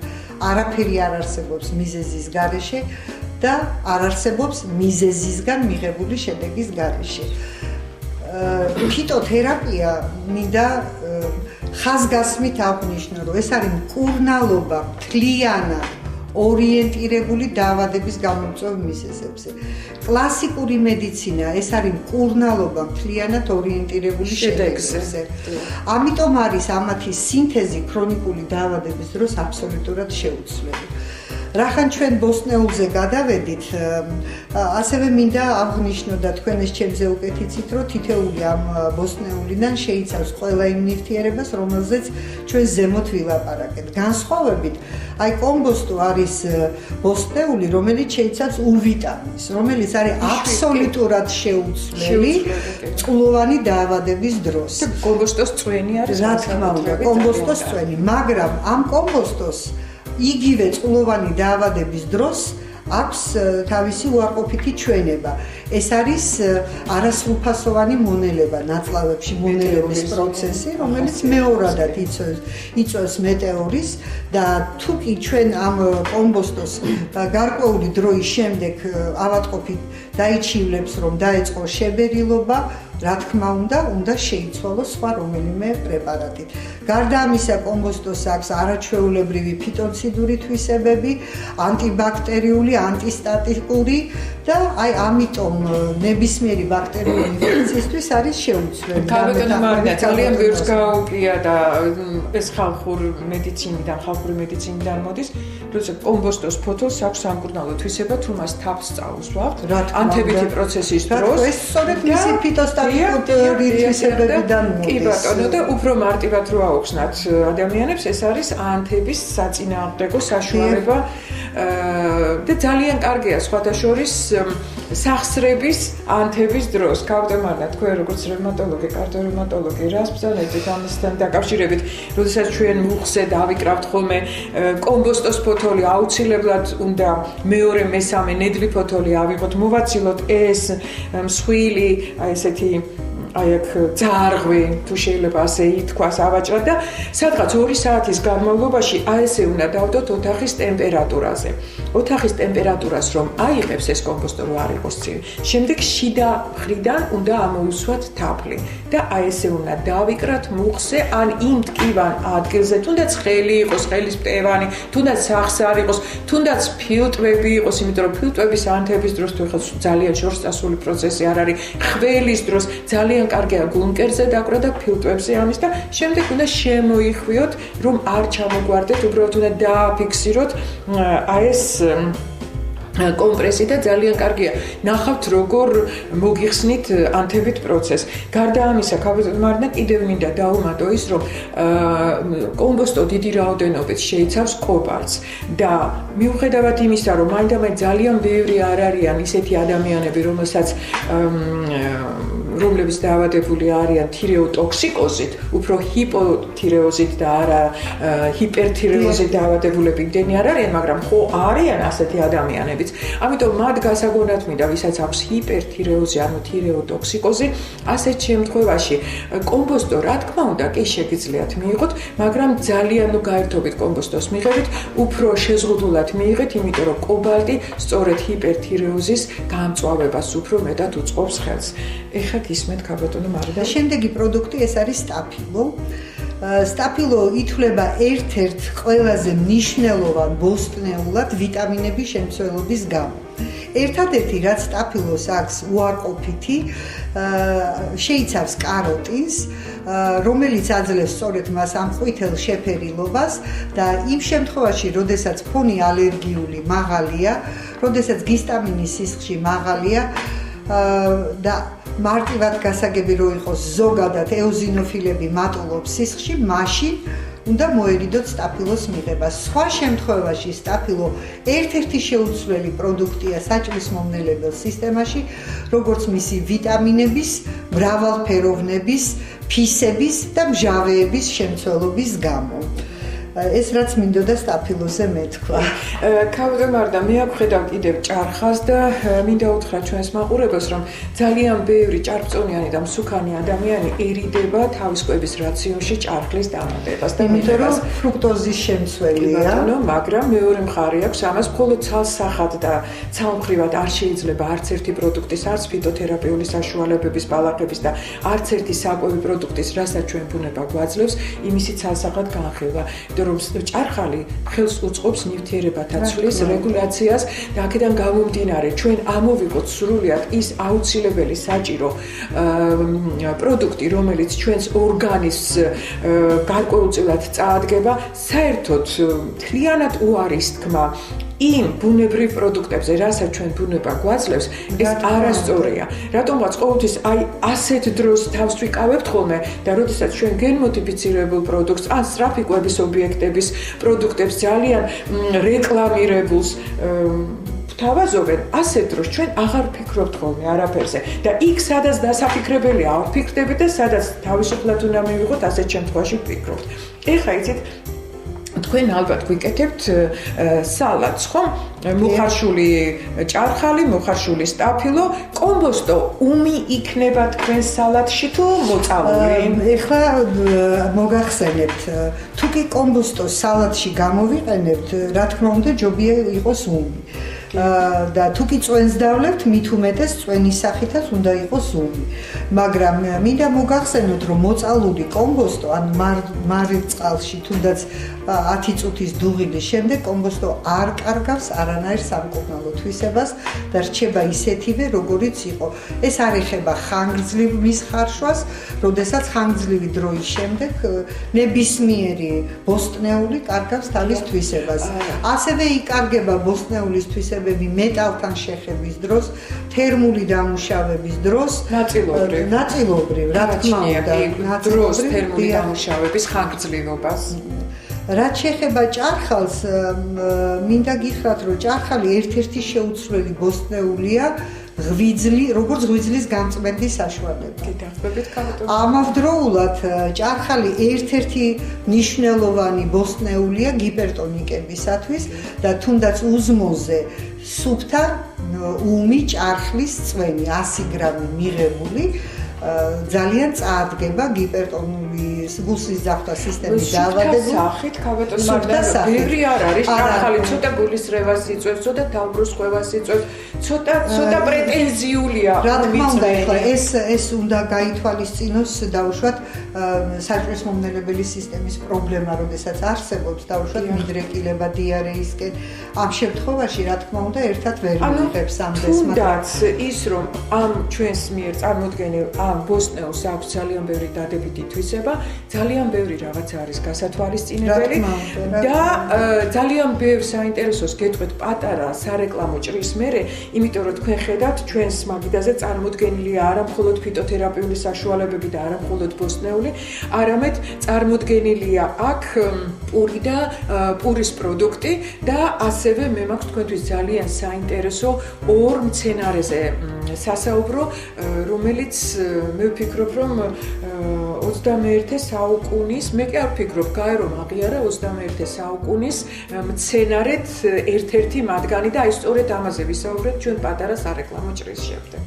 არაფერი არ არსებობს მიზეზის გარეშე და არ არსებობს მიზეზისგან მიღებული შედეგის გარეშე. ფიტოთერაპია მინდა ხაზგასმით აღნიშნო, რომ ეს არის მკურნალობა მთლიანად ორიენტირებული დაავადების გამომწვევ მიზეზებზე. კლასიკური მედიცინა ეს არის მკურნალობა მთლიანად ორიენტირებული შედეგებზე. ამიტომ არის ამათი სინთეზი ქრონიკული დაავადების დროს აბსოლუტურად შეუცვლელი. რახან ჩვენ ბოსტნეულზე გადავედით, ასევე მინდა აღნიშნო და თქვენ ეს ჩემზე უკეთიცით, რომ თითეული ამ ბოსტნეულიდან შეიცავს ყველა იმ ნივთიერებას, რომელზეც ჩვენ ზემოთ ვილაპარაკეთ. განსხვავებით, აი კომბოსტო არის ბოსტნეული, რომელიც შეიცავს უვიტამინს, რომელიც არის აბსოლუტურად შეუცვლელი წყლოვანი დაავადების დროს. კომბოსტოს წვენი არის, რა თქმა უნდა, კომბოსტოს წვენი, მაგრამ ამ კომბოსტოს იგივე წყლოვანი დაავადების დროს აქვს თავისი უარყოფითი ჩვენება. ეს არის არასრულფასოვანი მონელება ნაწლავებში მონელების პროცესი, რომელიც მეორადად იწვევს მეტეორის და თუკი ჩვენ ამ კომბოსტოს გარკვეული დროის შემდეგ ავადმყოფი დაიჩივლებს, რომ დაეწყო შებერილობა, რა თქმა უნდა შეიცვალოს სხვა რომელიმე პრეპარატით. გარდა ამისა, კომბოსტოს აქვს არაჩვეულებრივი ფიტონციდური თვისებები, ანტიბაქტერიული, ანტისტატიკური და აი ამიტომ ნებისმიერი ბაქტერიული ინფექციისთვის არის შეუძლებელი. ქალბატონო მარინა ძალიან ბევრს გაუგია და ეს ხალხური მედიცინიდან მოდის, როცა კომბოსტოს ფოთოლს აქვს სამკურნალო თვისება, თუ მას თავს წაუსვავთ, ანთებითი პროცესის დროს. ეს სწორედ მისი ფიტოსტატიკური თვისებებიდან მოდის. კი ბატონო და უფრო მარტივად რო აუხსნათ ადამიანებს, ეს არის ანთების საწინააღმდეგო საშუალება და ძალიან კარგია სხვათა შორის სახსრების ანთების დროს. ქალბატონო, თქვენ როგორც რევმატოლოგი, კარდიორევმატოლოგი, რას ბრძანებთ ამასთან დაკავშირებით, როდესაც ჩვენ მუხზე დავიკრავთ ხოლმე კომბოსტოს ფოთოლი, აუცილებლად უნდა მეორე, მესამე ნედლი ფოთოლი ავიღოთ, მოვაცილოთ ეს მსხვილი, აი ესეთი აი აქ ძარღვი, თუ შეიძლება ასე ითქვას, ავაჭრად და სადღაც 2 საათის განმავლობაში აი ესე უნდა დავდოთ ოთახის ტემპერატურაზე. ოთახის ტემპერატურას რომ აიღებს ეს კომბოსტო რო არ იყოს ცივი. შემდეგ შიდა მხრიდან უნდა ამოუსვათ თაფლი და აი ესე უნდა დავიკრათ მუხზე ან იმ ტკივან ადგილზე, თუნდაც ხელი იყოს, ხელის მტევანი, თუნდაც სახსარი იყოს, თუნდაც ფილტვები იყოს, იმიტომ რომ ფილტვების ანთების დროს თუ ეხლა ძალიან შორს წასული პროცესი არ არის, ხველის დროს ძალიან კარგია გუნკერზე დაკვრა და ფილტვებზე ამის და შემდეგ უნდა შემოიხვიოთ, რომ არ ჩამოგვარდეთ, უბრალოდ უნდა დააფიქსიროთ აი ეს კომპრესი და ძალიან კარგია. ნახავთ როგორ მოგიხსნით ანთებით პროცესს. გარდა ამისა, ქალბატონო მარინა კიდევ მინდა დაუმატო ის, რომ კომბოსტო დიდი რაოდენობით შეიცავს კობალტს და მიუხედავად იმისა, რომ მაინდამაინც ძალიან ბევრი არ არიან ისეთი ადამიანები, რომლებიც დაავადებული არიან თირეოტოქსიკოზით, უფრო ჰიპოთირეოზით და არა ჰიპერთირეოზით დაავადებულები იმდენი არ არიან, მაგრამ ხო არიან ასეთი ადამიანები. ამიტომ მათ გასაგონად მინდა, ვისაც აქვს ჰიპერთირეოზი, ანუ თირეოტოქსიკოზი, ასეთ შემთხვევაში კომბოსტო, რა თქმა უნდა, კი შეგიძლიათ მიიღოთ, მაგრამ ძალიან გაერთობით კომბოსტოს მიღებით, უფრო შეზღუდულად მიიღეთ, იმიტომ რომ კობალტი სწორედ ჰიპერთირეოზის გამწვავებას უფრო მეტად უწყობს ხელს. ეხლა გისმენთ ქალბატონო მარინა. შემდეგი პროდუქტი ეს არის სტაფილო. სტაფილო ითვლება ერთ-ერთ ყველაზე მნიშვნელოვან ბოსტნეულად ვიტამინების შემცველობის გამო. ერთადერთი რაც სტაფილოს აქვს უარყოფითი, შეიცავს კაროტინს, რომელიც აძლევს სწორედ მას ამ ყვითელ შეფერილობას და იმ შემთხვევაში, როდესაც ფონი ალერგიული მაღალია, როდესაც გისტამინის სისხლში მაღალია და მარტივად გასაგები რო იყოს ზოგადად ეოზინოფილები მატულობს სისხლში, მაშინ უნდა მოერიდოთ სტაფილოს მიღება. სხვა შემთხვევაში სტაფილო ერთ-ერთი შეუცვლელი პროდუქტია საჭმლის მომნელებელ სისტემაში, როგორც მისი ვიტამინების, მრავალფეროვნების, ფისების და მჟავეების შემცველობის გამო. ეს რაც მინდოდა სტაფილოზე მეთქვა. ქალბატონო მარინა, მე აღვხედავ კიდევ ჭარხას და მინდა უთხრა ჩვენს მაყურებელს, რომ ძალიან ბევრი ჭარბწონიანი და მსუქანი ადამიანი ერიდება თავის კვების რაციონში ჭარხლის დამატებას და იმიტომ რომ ფრუქტოზის შემცველია, მაგრამ მეორე მხარე აქვს, ამას მხოლოდ ცალსახად და ცალმხრივად არ შეიძლება არც ერთი პროდუქტის, არც ფიტოთერაპიული საშუალებების ბალახების და არც ერთი საკვები პროდუქტის, რასაც ჩვენ ბუნება გვაძლევს, იმისი ცალსახად განხილვა. რომ ჭარხალი ხელს უწყობს ნივთიერებათა ცვლის რეგულაციას და აქედან გამომდინარე ჩვენ ამოვიღოთ სრულიად ის აუცილებელი საჭირო პროდუქტი, რომელიც ჩვენს ორგანიზმს გარკვეულწილად წაადგება, საერთოდ მთლიანად უარის თქმა იმ ბუნებრივ პროდუქტებზე, რასაც ჩვენ ბუნება გვაძლევს, ეს არასწორია. რატომღაც ყოველთვის აი ასეთ დროს თავს ვიკავებთ ხოლმე და როდესაც ჩვენ გენმოდიფიცირებულ პროდუქტს, ან სწრაფი კვების ობიექტების პროდუქტებს ძალიან რეკლამირებულს თავაზობენ, ასეთ დროს ჩვენ აღარ ვფიქრობთ ხოლმე არაფერზე და იქ სადაც დასაფიქრებელია არ ვფიქრდებით და სადაც თავისუფლად უნდა მივიღოთ, ასეთ შემთხვევაში ვფიქრობთ. ეხლა იცით თქვენ ალბათ გვიკეთებთ სალატს, ხო? მოხარშული ჭარხალი, მოხარშული სტაფილო, კომბოსტო უმი იქნება თქვენ სალატში თუ მოწამული? ეხლა მოგახსენებთ, თუ კი კომბოსტო სალატში გამოვიყენებთ, რა თქმა უნდა, ჯობია იყოს უმი. და თუ კი წვენს დავლებთ, მით უმეტეს წვენის სახითაც უნდა იყოს უმი. მაგრამ მინდა მოგახსენოთ, რომ მოწალული კომბოსტო ან მარილწყალში თუნდაც 10 წუთის დუღილის შემდეგ კომბოსტო არ კარგავს არანაირ სამკურნალო თვისებას და რჩება ისეთივე, როგორიც იყო. ეს არ ეხება ხანგრძლივ მის ხარშვას, როდესაც ხანგრძლივი დროის შემდეგ ნებისმიერი ბოსტნეული კარგავს თავის თვისებას. ასევე იკარგება ბოსტნეულის თვისებები მეტალთან შეხების დროს, თერმული დამუშავების დროს, ნაწილობრივ, რა თქმა უნდა, დროს თერმული დამუშავების ხანგრძლივობას. რაც შეეხება ჭარხალს, მინდა გითხრათ, რომ ჭარხალი ერთ-ერთი შეუცვლელი ბოსტნეულია როგორც ღვიძლის გამწმენდის საშუალება. გითხრებით, კანტონი. ამავდროულად ჭარხალი ერთ-ერთი მნიშვნელოვანი ბოსტნეულია გიპერტონიკებისათვის და თუნდაც узმოზე სუფთა უმი ჭარხლის წვენი 100 გრამი მიღებული ძალიან წარდგება გიპერტონული გულსის ძახვა სისტემის დაავადებულ სახით, კაბატონი, მაგრამ ბევრი არ არის, ჭარხალი ცოტა გულის რევას იწვევს, ცოტა თავბრუს ხვევას იწვევს, ცოტა პრეტენზიულია. რა თქმა უნდა, ეხლა ეს უნდა გაითვალისწინოს დაუშვათ საჭმლის მომნელებელი სისტემის პრობლემა, როდესაც არსებობს დაუშვათ მიდრეკილება დიარეისკენ. ამ შემთხვევაში, რა თქმა უნდა, ერთად ვერ მიიღებს ამ დესმას. თუნდაც ის, რომ ამ ჩვენს მიერ წარმოდგენილ ბოსტნეულს აქვს ძალიან ბევრი დადებითი თვისება, ძალიან ბევრი რაღაც არის გასათვალისწინებელი და ძალიან ბევრ საინტერესოს გეტყვით პატარა სარეკლამო ჭრის მერე, იმიტომ რომ თქვენ ხედავთ ჩვენს მაგიდაზე წარმოდგენილია არა მხოლოდ ფიტოთერაპიული საშუალებები და არა მხოლოდ ბოსტნეული, არამედ წარმოდგენილია აქ პური და პურის პროდუქტი და ასევე მე მაქვს თქვენთვის ძალიან საინტერესო ორ მცენარეზე სასაუბრო, რომელიც მე ვფიქრობ, რომ 21 საუკუნის, მე კი არ ვფიქრობ, გაერო აღიარა 21 საუკუნის მცენარეთ ერთ-ერთი მათგანი და აი სწორედ ამაზე ვისაუბრეთ ჩვენ პატარა სარეკლამო ჭრის შემდეგ.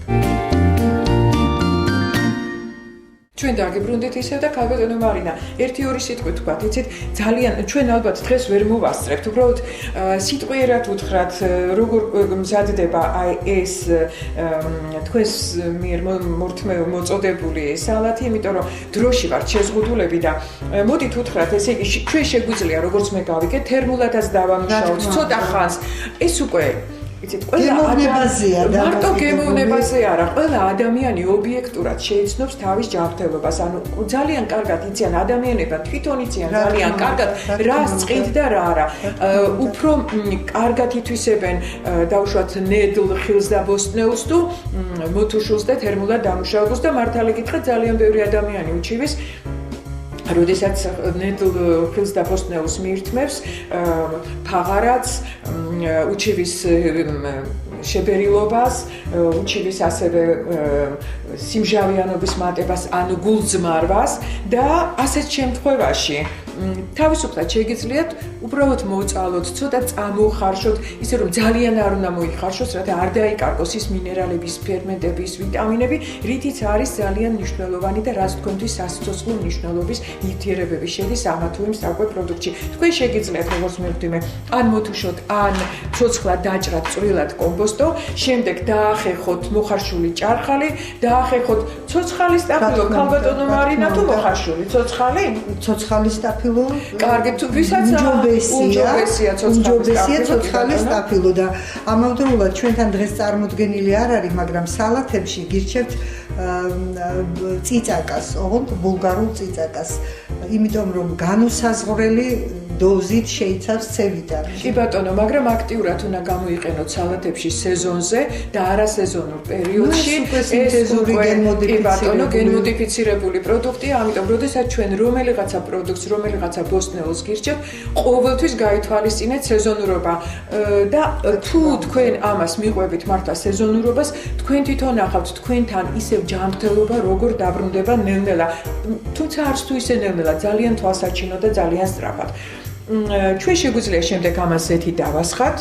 ჩვენ დაგიბრუნდით ისევ და კაბატონო მარინა, 1-2 სიტყვით თქვათ, იცით, ძალიან ჩვენ ალბათ დღეს ვერ მოვასწრებთ, უბრალოდ სიტყვიერად უთხრათ, როგორ მზადდება აი ეს თქვენს მიერ მოწოდებული სალატი, იმიტომ რომ დროში ვართ შეზღუდულები და მოდით უთხრათ, ესე იგი ჩვენ შეგვიძლია როგორც მე გავიგე, თერმულადაც დავამუშავოთ, ცოტა ხანს. ეს უკვე იცით, მარტო გემოვნებაზე არა, ყველა ადამიანი ობიექტურად შეიცნობს თავის ჯანმრთელობას, ანუ ძალიან კარგად იციან ადამიანებად, თვითონ იციან ძალიან კარგად, რას წყინთ და რა არა. უფრო კარგად ითვისებენ დაუშვათ ნედლ ხილს და ბოსტნეულს თუ მოთუშულს და თერმულად დამუშავებულს და მართალი გითხრათ, ძალიან ბევრი ადამიანი უჩივის როდესაც ნედლ ხილს და ბოსტნეულს მიირთმევს, ფაღარაც, უჩივის შებერილობას, უჩივის ასევე სიმჟავიანობის მატებას, ანუ გულძმარვას და ასეთ შემთხვევაში თავისუფლად შეგიძლიათ უბრალოდ მოწალოთ, ცოტა წამოხარშოთ, ისე რომ ძალიან არ უნდა მოიხარშოს, რათა არ დაიკარგოს ის მინერალების, ფერმენტების, ვიტამინები, რითიც არის ძალიან მნიშვნელოვანი და რაც თქვენთვის სასიცოცხლო მნიშვნელობის ნივთიერებები შედის ამა თუ იმ საკვე პროდუქტში. თქვენ შეგიძლიათ როგორც მე ვთქვი, ან მოთუშოთ, ან ცოცხლად დაჭრათ წვრილად კომბოსტო, შემდეგ დაახეხოთ მოხარშული ჭარხალი, დაახეხოთ ცოცხალის სტაფილო, კაბატონო მარინა თუ მოხარშული ცოცხალი? ცოცხალის სტაფილო. კარგი, თუ ვისაც უმჯობესია ცოცხალის სტაფილო და ამავდროულად ჩვენთან დღეს წარმოდგენილი არ არის, მაგრამ სალათებში გირჩევთ წიწაკას, ოღონდ ბულგარულ წიწაკას, იმიტომ რომ განუსაზღვრელი დოზით შეიცავს C ვიტამინს. კი ბატონო, მაგრამ აქტიურად უნდა გამოიყენოთ სალათებში სეზონზე და არასეზონურ პერიოდში. ეს უკვე გენმოდიფიცირებული პროდუქტია, ამიტომ როდესაც ჩვენ რომელიღაცა პროდუქტს, რომელიღაცა ბოსტნეულს გირჩევთ, ყოველთვის გაითვალისწინეთ სეზონურობა და თუ თქვენ ამას მიყვებით მართლა სეზონურობას, თქვენ თვითონ ახავთ თქვენთან ისევ ჯანმრთელობა როგორ დაბრუნდება ნელ-ნელა. თუმცა არც თუ ისე ნელ-ნელა, ძალიან თვალსაჩინო და ძალიან სწრაფად. ჩვენ შეგვიძლია შემდეგ ამას ზეთი დავასხათ.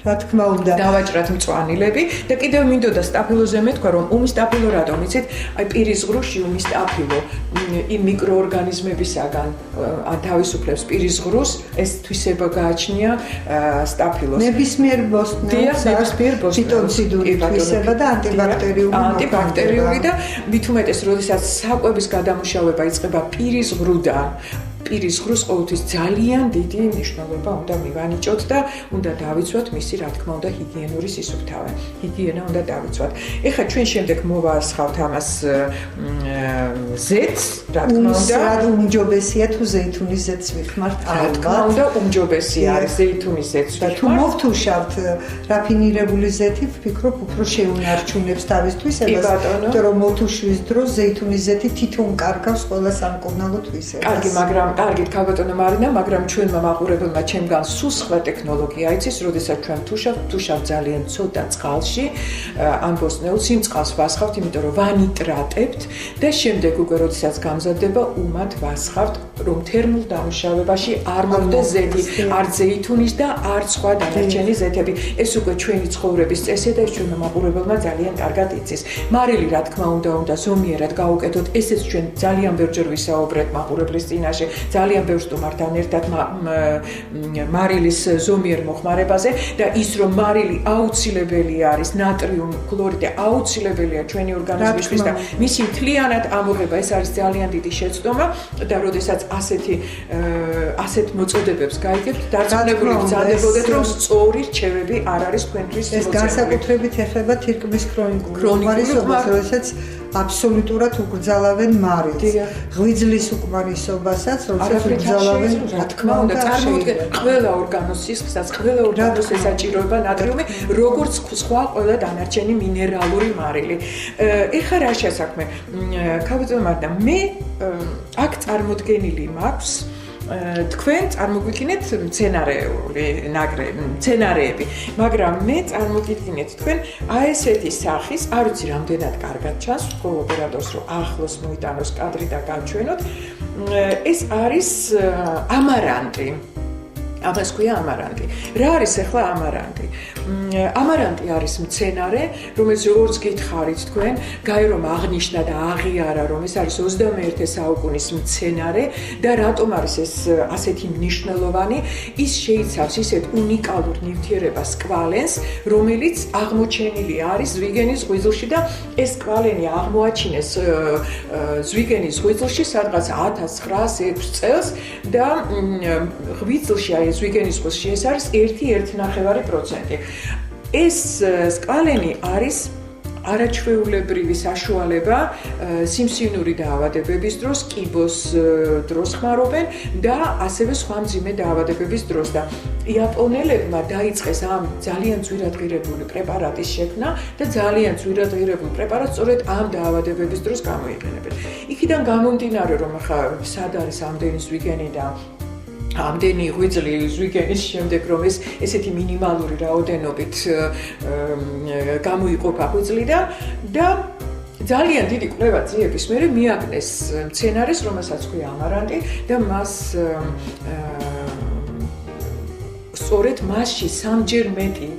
რა თქმა უნდა დავაჭრათ მწვანილები და კიდევ მინდოდა სტაფილოზე მეთქვა რომ უმისტაფილო რატომ იცით აი პირის ღრუში უმისტაფილო იმ მიკროორგანიზმებისაგან თავისუფლებს პირის ღრუს ეს თვისება გააჩნია სტაფილოს ნებისმიერ ბოსტნეულს ფიტონციდური თვისება და ანტიბაქტერიული და მით უმეტეს როდესაც საკვების გადამუშავება იწყება პირის ღრუდან პირის ღრუს ყოველთვის ძალიან დიდი მნიშვნელობა უნდა მივანიჭოთ და უნდა დავიცვათ მისი რა თქმა უნდა ჰიგიენური სისუფთავე. ჰიგიენა უნდა დავიცვათ. ეხლა ჩვენ შემდეგ მოვასხავთ ამას ზეთს, რა თქმა უნდა. უმჯობესია თუ ზეითუნის ზეთს ვიხმართ ალბათ. რა თქმა უნდა, უმჯობესი არის ზეითუნის ზეთს. და თუ მოვთუშავთ რაფინირებული ზეთი, ვფიქრობ უფრო შეუნარჩუნებს თავის თვისებას, იმიტომ რომ მოვთუშვის დროს ზეითუნის ზეთი თვითონ კარგავს ყველა სამკურნალო თვისებას. კარგი, მაგრამ კარგით ქალბატონო მარინა, მაგრამ ჩვენმა მაყურებელმა ჩემგან სულ სხვა ტექნოლოგია იცის, როდესაც ჩვენ ვთუშავთ ძალიან ცოტა წყალში, ამ ბოსტნეულს იმ წყალს ვასხავთ, იმიტომ რომ ვანიტრატებთ და შემდეგ უკვე როდესაც გამზადდება, უმად ვასხავთ, რომ თერმულ დამუშავებაში არ მოხდეს ზეთი, არც ზეითუნის და არც სხვა დანარჩენი ზეთები. ეს უკვე ჩვენი ცხოვრების წესია და ეს ჩვენმა მაყურებელმა ძალიან კარგად იცის. მარილი, რა თქმა უნდა ზომიერად გავუკეთოთ, ესეც ჩვენ ძალიან ბევრჯერ ვისაუბრეთ მაყურებლის წინაშე. ძალიან ბევრ სტუმართან ერთად მარილის ზომიერ მოხმარებაზე და ის რომ მარილი აუცილებელი არის ნატრიუმ ქლორიდი აუცილებელია ჩვენი ორგანიზმისთვის და მისი მთლიანად ამოღება ეს არის ძალიან დიდი შეცდომა და როდესაც ასეთ მოწოდებებს გაიგებთ დარწმუნებული ვზარდებოდეთ რომ სწორი რჩევები არ არის თქვენთვის ეს განსაკუთრებით ეხება თირკმლის ქრონიკულ უკმარისობას როდესაც აბსოლუტურად უკრძალავენ მარილს. ღვიძლის უკმარისობასაც, როდესაც უკრძალავენ, რა თქმა უნდა, წარმოუდგენ ყველა ორგანოს სისხლსაც, ყველა ორგანოს ესაჭიროება ნატრიუმი, როგორც სხვა ყველა დანარჩენი მინერალური მარილი. ეხლა რა შესაქმე? ქალბატონო მარინა, მე აქ წარმოდგენილი მაქვს თქვენ წარმოგვიდგინეთ მცენარეები, მაგრამ მე წარმოგიდგინეთ თქვენ აი ესეთი სახის, არ ვიცი რამდენად კარგად ჩანს ოპერატორს რომ ახლოს მოიტანოს კადრი და გაჩვენოთ. ეს არის ამარანტი. ამას ქვია ამარანტი. რა არის ახლა ამარანტი? ამარანტი არის მცენარე, რომელიც როგორც გითხარით თქვენ, გაირო აღნიშნა და აღიარა, რომ ეს არის 21 საუკუნის მცენარე და რატომ არის ეს ასეთი მნიშვნელოვანი? ის შეიცავს ისეთ უნიკალურ ნივთიერებას კვალენს, რომელიც აღმოჩენილი არის ზვიგენის ღვიძლში და ეს კვალენი აღმოაჩინეს ზვიგენის ღვიძლში სადღაც 1906 წელს და ღვიძლში აი ზვიგენის ღვიძლში ეს არის 1.1%. ეს კვალენი არის არაჩვეულებრივი საშუალება სიმსივნური დაავადებების დროს, კიბოს დროს ხმარობენ და ასევე სხვა მძიმე დაავადებების დროს და იაპონელებმა დაიწყეს ამ ძალიან ძვირადღირებული პრეპარატის შექმნა და ძალიან ძვირადღირებულ პრეპარატს სწორედ ამ დაავადებების დროს გამოიყენებენ. იქიდან გამომდინარე, რომ ახლა სად არის ამდენი ზვიგენი და ამდენი ღვიძლი ზვიგენის შემდეგ რომ ესეთი მინიმალური რაოდენობით გამოიყოფა ღვიძლიდან და ძალიან დიდი კვლევა ძიების მერე მიაგნეს მცენარეს, რომელსაც ქვია ამარანტი და მას სწორედ მასში სამჯერ მეტი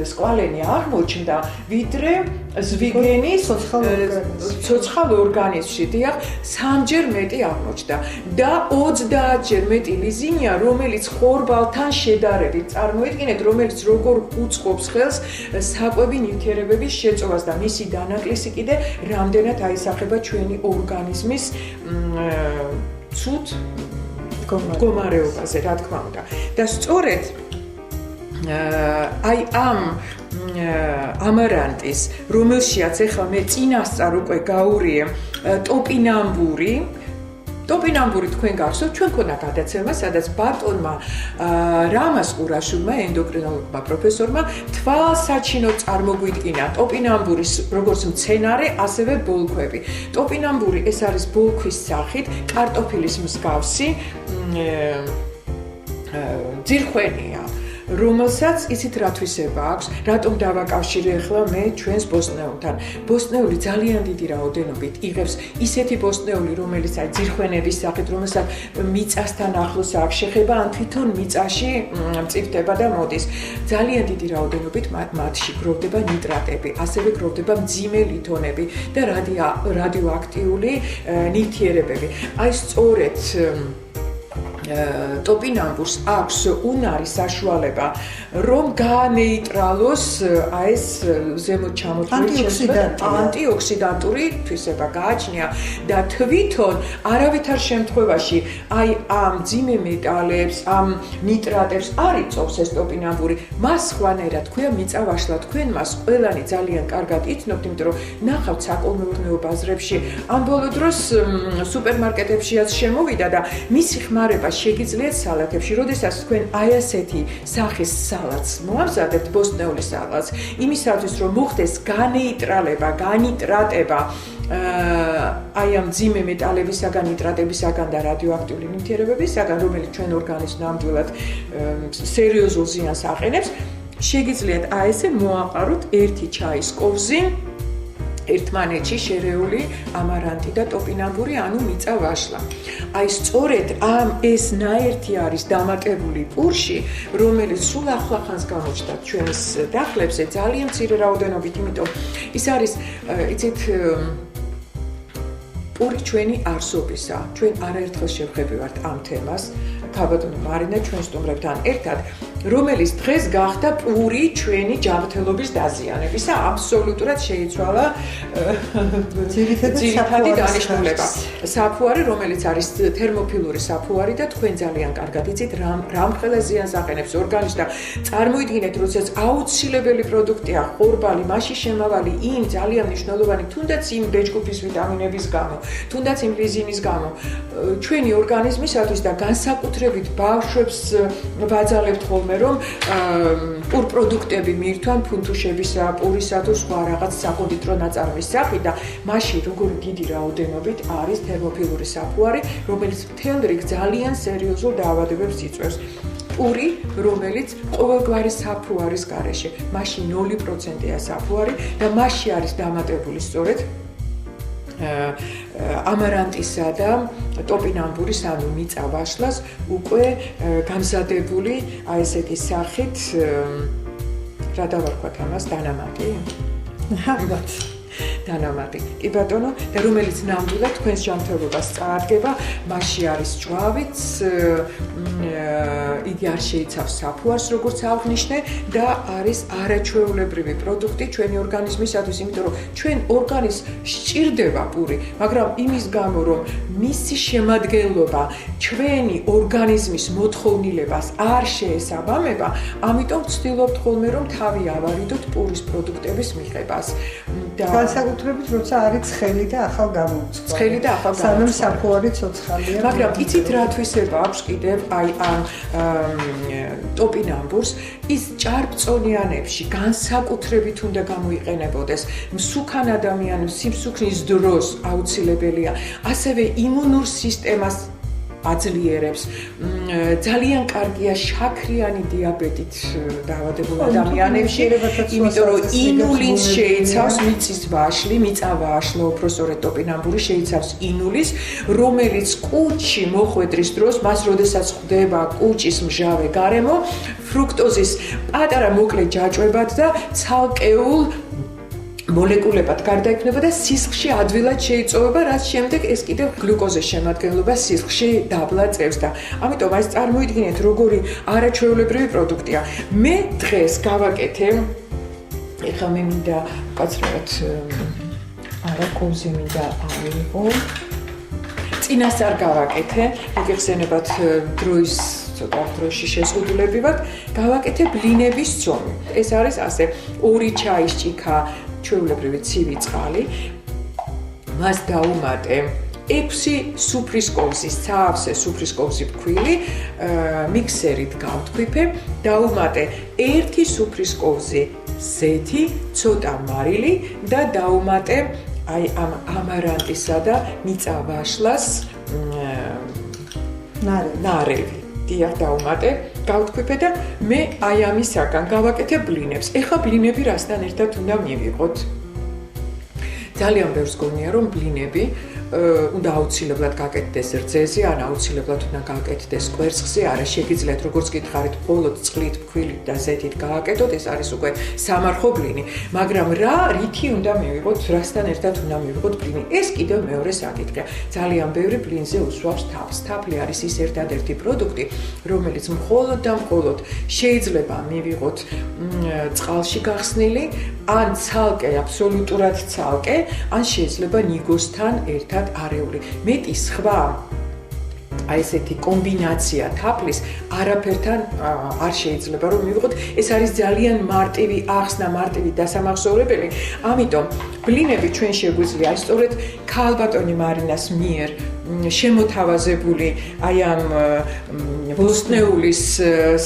სკვალენი აღმოჩნდა, ვიდრე ზვიგენის ცოცხალ ორგანიზმში, დიახ, სამჯერ მეტი აღმოჩნდა და 30-ჯერ მეტი ლიზინია, რომელიც ხორბალთან შედარებით, წარმოიდგინეთ, რომელიც როგორ უწყობს ხელს საკვები ნივთიერებების შეწოვას და მისი დანაკლისი კიდე რამდენად აისახება ჩვენი ორგანიზმის ცუდ მდგომარეობაზე, რა თქმა უნდა. და სწორედ აი ამ ამარანტის, რომელშიაც ახლა მე წინასწარ უკვე გაურიე ტოპინამბური თქვენ გახსოვთ, ჩვენ ქონა გადაცემა, სადაც ბატონმა რამას ყურაშვილმა, ენდოკრინოლოგმა პროფესორმა თვალსაჩინო წარმოგვიდგინა ტოპინამბურის როგორც მცენარე, ასევე ბოლქვები. ტოპინამბური ეს არის ბოლქვის სახით, კარტოფილის მსგავსი ძირხვენია. რომელსაც იცით რა თვისება აქვს, რატომ დავაკავშირე ახლა მე ჩვენს ბოსტნეულთან. ბოსტნეული ძალიან დიდი რაოდენობით იღებს ისეთი ბოსტნეული, რომელიც აი ძირხვენების სახით, რომელსაც მიწასთან ახლოს აქვს შეხება, ან თვითონ მიწაში მწიფდება და მოდის. ძალიან დიდი რაოდენობით მათში გროვდება ნიტრატები, ასევე გროვდება მძიმე ლითონები და რადიოაქტიული ნივთიერებები. აი სწორედ ტოპინამბურს აქვს უნარი საშუალება, რომ გაანეიტრალოს ეს ზემოთ ჩამოთვლილი ანტიოქსიდანტური თვისება გააჩნია და თვითონ არავითარ შემთხვევაში აი ამ მძიმე მეტალებს, ამ ნიტრატებს არ იწოვს ეს ტოპინამბური. მას სხვანაირად თქვია მიწა-ვაშლა. თქვენ მას ყველანი ძალიან კარგად იცნობთ, იმიტომ რომ ნახავთ საკოლმეურნეო ბაზრებში, ამ ბოლო დროს სუპერმარკეტებშიაც შემოვიდა და მისი ხმარება შეგიძლიათ სალათებში, როდესაც თქვენ აი ასეთი სახის სალათს მოამზადებთ, ბოსტნეულის სალათს, იმისათვის რომ მოხდეს განეიტრალება, განიტრატება აი ამ მძიმე მეტალებისაგან, ნიტრატებისაგან და რადიოაქტიული ნივთიერებებისაგან, რომელიც ჩვენ ორგანიზმს ნამდვილად სერიოზულ ზიანს აყენებს, შეგიძლიათ აი ესე მოაყაროთ ერთი ჩაის კოვზი ერთმანეთში შერეული ამარანტი და ტოპინამბური, ანუ მიწა-ვაშლა. აი სწორედ ამ ეს ნაერთი არის დამატებული პურში, რომელიც სულ ახლახანს გამოჩნდა ჩვენს დახლებზე ძალიან მცირე რაოდენობით, იმიტომ ის არის, იცით, პური ჩვენი არსობისა. ჩვენ არაერთხელ შევხვდებით ამ თემას, ქალბატონო მარინა ჩვენ სტუმრებთან ერთად, რომელიც დღეს გახდა პური ჩვენი ჯანმრთელობის დაზიანებისა, აბსოლუტურად შეიცვალა ძირითადი დანიშნულება. საფუარი, რომელიც არის თერმოფილური საფუარი და თქვენ ძალიან კარგად იცით, რამხელა ზიანს აყენებს ორგანიზმს და წარმოიდგინეთ, როდესაც აუცილებელი პროდუქტია ხორბალი, მასში შემავალი იმ ძალიან მნიშვნელოვანი, თუნდაც იმ ბეჭდვის ვიტამინების გამო, თუნდაც იმ ლიზინის გამო, ჩვენი ორგანიზმისათვის და განსაკუთრებით ბავშვებს ვაძალებთ ხოლმე რომ პურპროდუქტები მიირთვან ფუნთუშებისა, პურისა თუ სხვა რაღაც საკონდიტრო ნაწარმის სახით და მასში როგორი დიდი რაოდენობით არის თერმოფილური საფუარი, რომელიც მთელ რიგ ძალიან სერიოზულ დაავადებებს იწვევს. პური, რომელიც ყოველგვარი საფუარის გარეშე, მასში 0%-ია საფუარი და მასში არის დამატებული სწორედ ამარანტისა და ტოპინამბურის, ანუ მიწა-ვაშლას უკვე გამზადებული აი ესეთი სახით, რა დავარქვათ ამას, დანამატი? ალბათ. დანამატი. კი ბატონო, და რომელიც ნამდვილად თქვენს ჯანმრთელობას წაადგება, მასში არის ჭვავიც, იგი არ შეიცავს საფუარს, როგორც აღნიშნე, და არის არაჩვეულებრივი პროდუქტი ჩვენი ორგანიზმისათვის, იმიტომ რომ ჩვენ ორგანიზმს სჭირდება პური, მაგრამ იმის გამო, რომ მისი შემადგენლობა ჩვენი ორგანიზმის მოთხოვნილებას არ შეესაბამება, ამიტომ ვცდილობთ ხოლმე, რომ თავი ავარიდოთ პურის პროდუქტების მიღებას. განსაკუთრებით, როცა არის ცხელი და ახალ გამოუცხვალე. ცხელი და ახალ სანამ საფუარი ცოცხალია. მაგრამ იცით რა თვისება აქვს კიდევ აი ამ ტოპინამბურს, ის ჭარბწონიანებში განსაკუთრებით უნდა გამოიყენებოდეს მსუქან ადამიანებს სიმსუქნის დროს აუცილებელია, ასევე იმუნურ სისტემას აძლიერებს. ძალიან კარგია შაქრიანი დიაბეტით დაავადებულ ადამიანებში, იმიტომ რომ ინულინს შეიცავს მიწის ვაშლი, მიწა-ვაშლა, უпростоრედ ტოპინამბური შეიცავს ინულის, რომელიც კუჭში მოხვედრის დროს, მას როდესაც ხვდება კუჭის მჟავე გარემო, ფრუქტოზის პატარა მოკლე ჯაჭვებად და ცალკეულ მოლეკულებად გარდაიქმნება და სისხლში ადვილად შეიწოვება, რაც შემდეგ ეს კიდევ გლუკოზის შემადგენლობას სისხლში დაბლაწევს და ამიტომ ეს წარმოიდგინეთ, როგორი არაჩვეულებრივი პროდუქტია. მე დღეს გავაკეთე, ეხლა მე მინდა კაცრად არა კოვზი მინდა ავიღო. წინასწარ გავაკეთე, მოგეხსენებათ დროის ცოტა დროში შეზღუდულები ვართ, გავაკეთე ბლინების ცომი. ეს არის ასე 2 ჩაის ჭიქა ჩვეულებრივი ცივი წყალი, მას დავუმატე 6 სუფრის კოვზის, საავსე სუფრის კოვზი ფქვილი, მიქსერით გავთქვიფე, დავუმატე 1 სუფრის კოვზი ზეთი, ცოტა მარილი და დავუმატე აი ამ ამარანტისა და მიწა-ვაშლას ნარევი. დიახ, დავუმატე. გავთქვიფე და მე აი ამისაგან გავაკეთე ბლინებს. ეხლა ბლინები რასთან ერთად უნდა მივიღოთ? ძალიან ბევრს გონია რომ ბლინები უნდა აუცილებლად გაკეთდეს რძეზე, ან აუცილებლად უნდა გაკეთდეს კვერცხზე, არა შეგიძლიათ როგორც გითხარით, ბოლოდ წყლით, ფქვილით და ზეთით გააკეთოთ, ეს არის უკვე სამარხო ბლინი, მაგრამ რითი უნდა მივიღოთ, რასთან ერთად უნდა მივიღოთ ბლინი? ეს კიდევ მეორე საკითხია. ძალიან ბევრი ბლინზე უსვავს თაფლს. თაფლი არის ის ერთადერთი პროდუქტი, რომელიც მხოლოდ და მხოლოდ შეიძლება მივიღოთ წყალში გახსნილი, ან ცალკე, აბსოლუტურად ცალკე, ან შეიძლება ნიგოსთან ერთად არეული. მეტი სხვა აი ესეთი კომბინაცია თაფლის არაფერთან არ შეიძლება რომ მივიღოთ. ეს არის ძალიან მარტივი ახსნა, მარტივი დასამახსოვრებელი. ამიტომ ბლინები ჩვენ შეგვიძლია სწორედ ქალბატონი მარინას მიერ შემოთავაზებული აი ამ ბოსტნეულის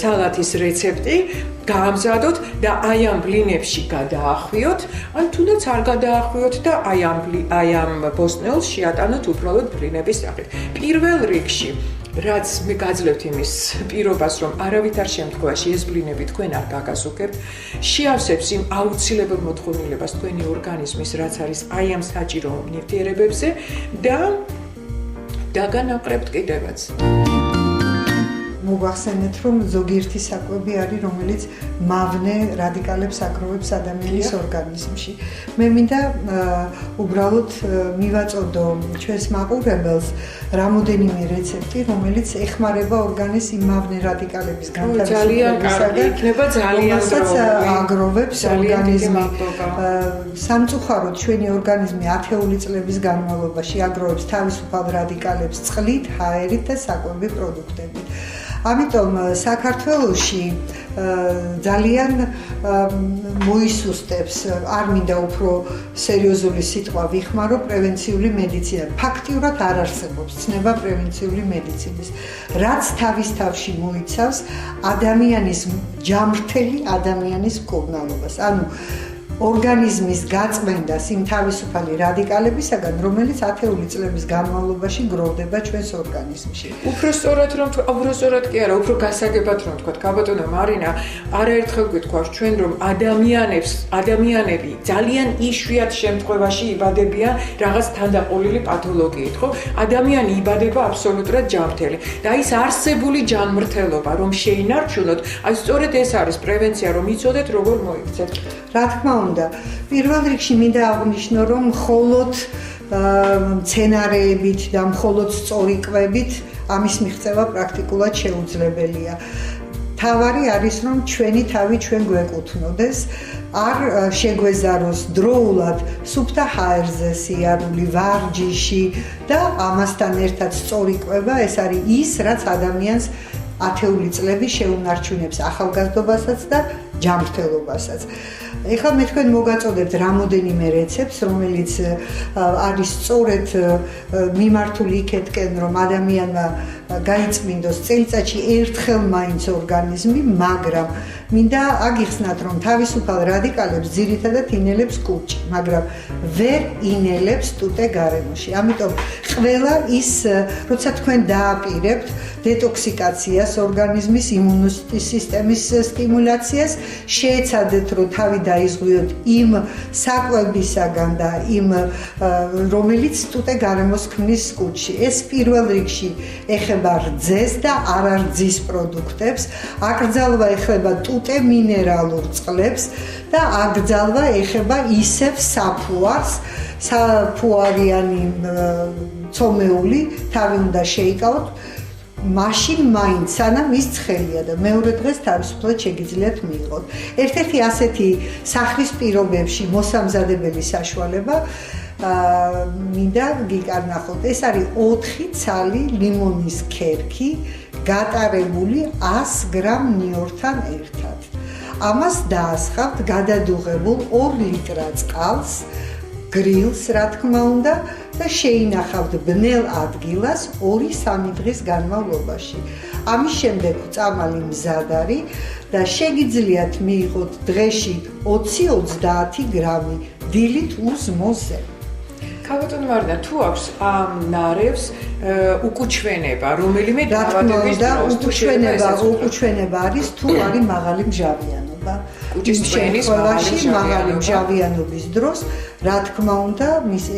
სალათის რეცეპტი გაამზადოთ და აი ამ ბლინებში გადაახვიოთ, ან თუნდაც არ გადაახვიოთ და აი ამ ბოსტნეულს შეატანოთ უბრალოდ ბლინების სახით. პირველ რიგში რაც მე გაძლევთ იმის პირობას, რომ არავითარ შემთხვევაში ეს ბლინები თქვენ არ გაგაზოგებთ, შეავსებს იმ აუცილებელ მოთხოვნილებას თქვენი ორგანიზმის, რაც არის აი ამ საჭირო ნივთიერებებზე და დაგანაყრებთ კიდევაც. მოგახსენეთ, რომ ზოგიერთი საკვები არის, რომელიც მავნე რადიკალებს აგროვებს ადამიანის ორგანიზმში. მე მინდა უბრალოდ მივაწოდო ჩვენს მაყურებელს რამოდენიმე რეცეპტი, რომელიც ეხმარება ორგანიზმის იმ მავნე რადიკალების განთავისუფლებისაგან, იქნება ძალიან დროული, აგროვებს ორგანიზმი. სამწუხაროდ ჩვენი ორგანიზმი ათეული წლების განმავლობაში აგროვებს თავისუფალ რადიკალებს წყლით, ჰაერით და საკვები პროდუქტებით. ამიტომ საქართველოში ძალიან მოისუსტებს, არ მინდა უფრო სერიოზული სიტყვა ვიხმარო, პრევენციული მედიცინა. ფაქტიურად არ არსებობს ცნება პრევენციული მედიცინის, რაც თავის თავში მოიცავს ადამიანის ჯამრთელი ადამიანის მკურნალობას. ანუ ორგანიზმის გაწმენდას იმ თავისუფალი რადიკალებისაგან, რომელიც ათეული წლების განმავლობაში გროვდება ჩვენს ორგანიზმში. უფრო სწორად კი არა, უფრო გასაგებად რომ თქვა, ქალბატონო მარინა, არაერთხელ გითხოვს ჩვენ რომ ადამიანები ძალიან იშვიათ შემთხვევაში იბადებიან რაღაც თანდაყოლილი პათოლოგიით, ხო? ადამიანი იბადება აბსოლუტურად ჯანმრთელი. და ის არსებული ჯანმრთელობა რომ შეინარჩუნოთ, აი სწორედ ეს არის პრევენცია, რომ იცოდეთ როგორ მოიქცეთ. რა თქმა უნდა, პირველ რიგში მინდა აღვნიშნო, რომ მხოლოდ მცენარეებით და მხოლოდ სწორი კვებით ამის მიღწევა პრაქტიკულად შეუძლებელია. თავარი არის, რომ ჩვენი თავი ჩვენ გვეკუთვნოდეს, არ შეგვეზაროს დროულად სუფთა ჰაერზე სიარული, ვარჯიში და ამასთან ერთად სწორი კვება, ეს არის ის, რაც ადამიანს ათეული წლები შეუნარჩუნებს ახალგაზრდობასაც და ჯანმრთელობასაც. ეხლა მე თქვენ მოგაწოდებთ რამოდენიმე რეცეპტს, რომელიც არის სწორედ მიმართული იქეთკენ, რომ ადამიანმა გაიწმინდოს წელიწადში ერთხელ მაინც ორგანიზმი, მაგრამ მინდა აგიხსნათ, რომ თავისუფალ რადიკალებს ძირითადად ინელებს კუჭი, მაგრამ ვერ ინელებს ტუტე გარემოში. ამიტომ ყველა ის, როცა თქვენ დააპირებთ დეტოქსიკაციას, ორგანიზმის იმუნური სისტემის სტიმულაციას, შეეცადეთ, რომ თავი დაიზღვიოთ იმ საკვებისაგან და იმ რომელიც ტუტე გარემოს ქმნის კუჭში. ეს პირველ რიგში ეხება რძეს და არარძის პროდუქტებს, აკრძალვა ეხება ტუტე მინერალურ წყლებს და აკრძალვა ეხება ისევ საფუარს, საფუარიანი ცომეული თავი უნდა შეიკავოთ, მაშინ მაინც სანამ ის ცხელია და მეორე დღეს თავისუფლად შეგიძლიათ მიიღოთ. ერთ-ერთი ასეთი სახლის პირობებში მოსამზადებელი საშუალება მინდა გიკარნახოთ. ეს არის 4 ცალი ლიმონის ქერქი გატარებული 100 გრამ ნიორთან ერთად. ამას დაასხავთ გადადუღებულ 2 ლიტრა წყალს, გრილს რა თქმა უნდა და შეინახავთ ბნელ ადგილას 2-3 დღის განმავლობაში. ამის შემდეგ წამალი მზად არის და შეგიძლიათ მიიღოთ დღეში 20-30 გრამი დილით უსმოზე. ქალბატონო მარინა, თუ აქვს ამ ნარევს უკუჩვენება, რომელიმე დაავადების დროს უკუჩვენება არის თუ არის მაღალი მჟავიანობა. კუჭის წვენის მაღალი მჟავიანობის დროს, რა თქმა უნდა,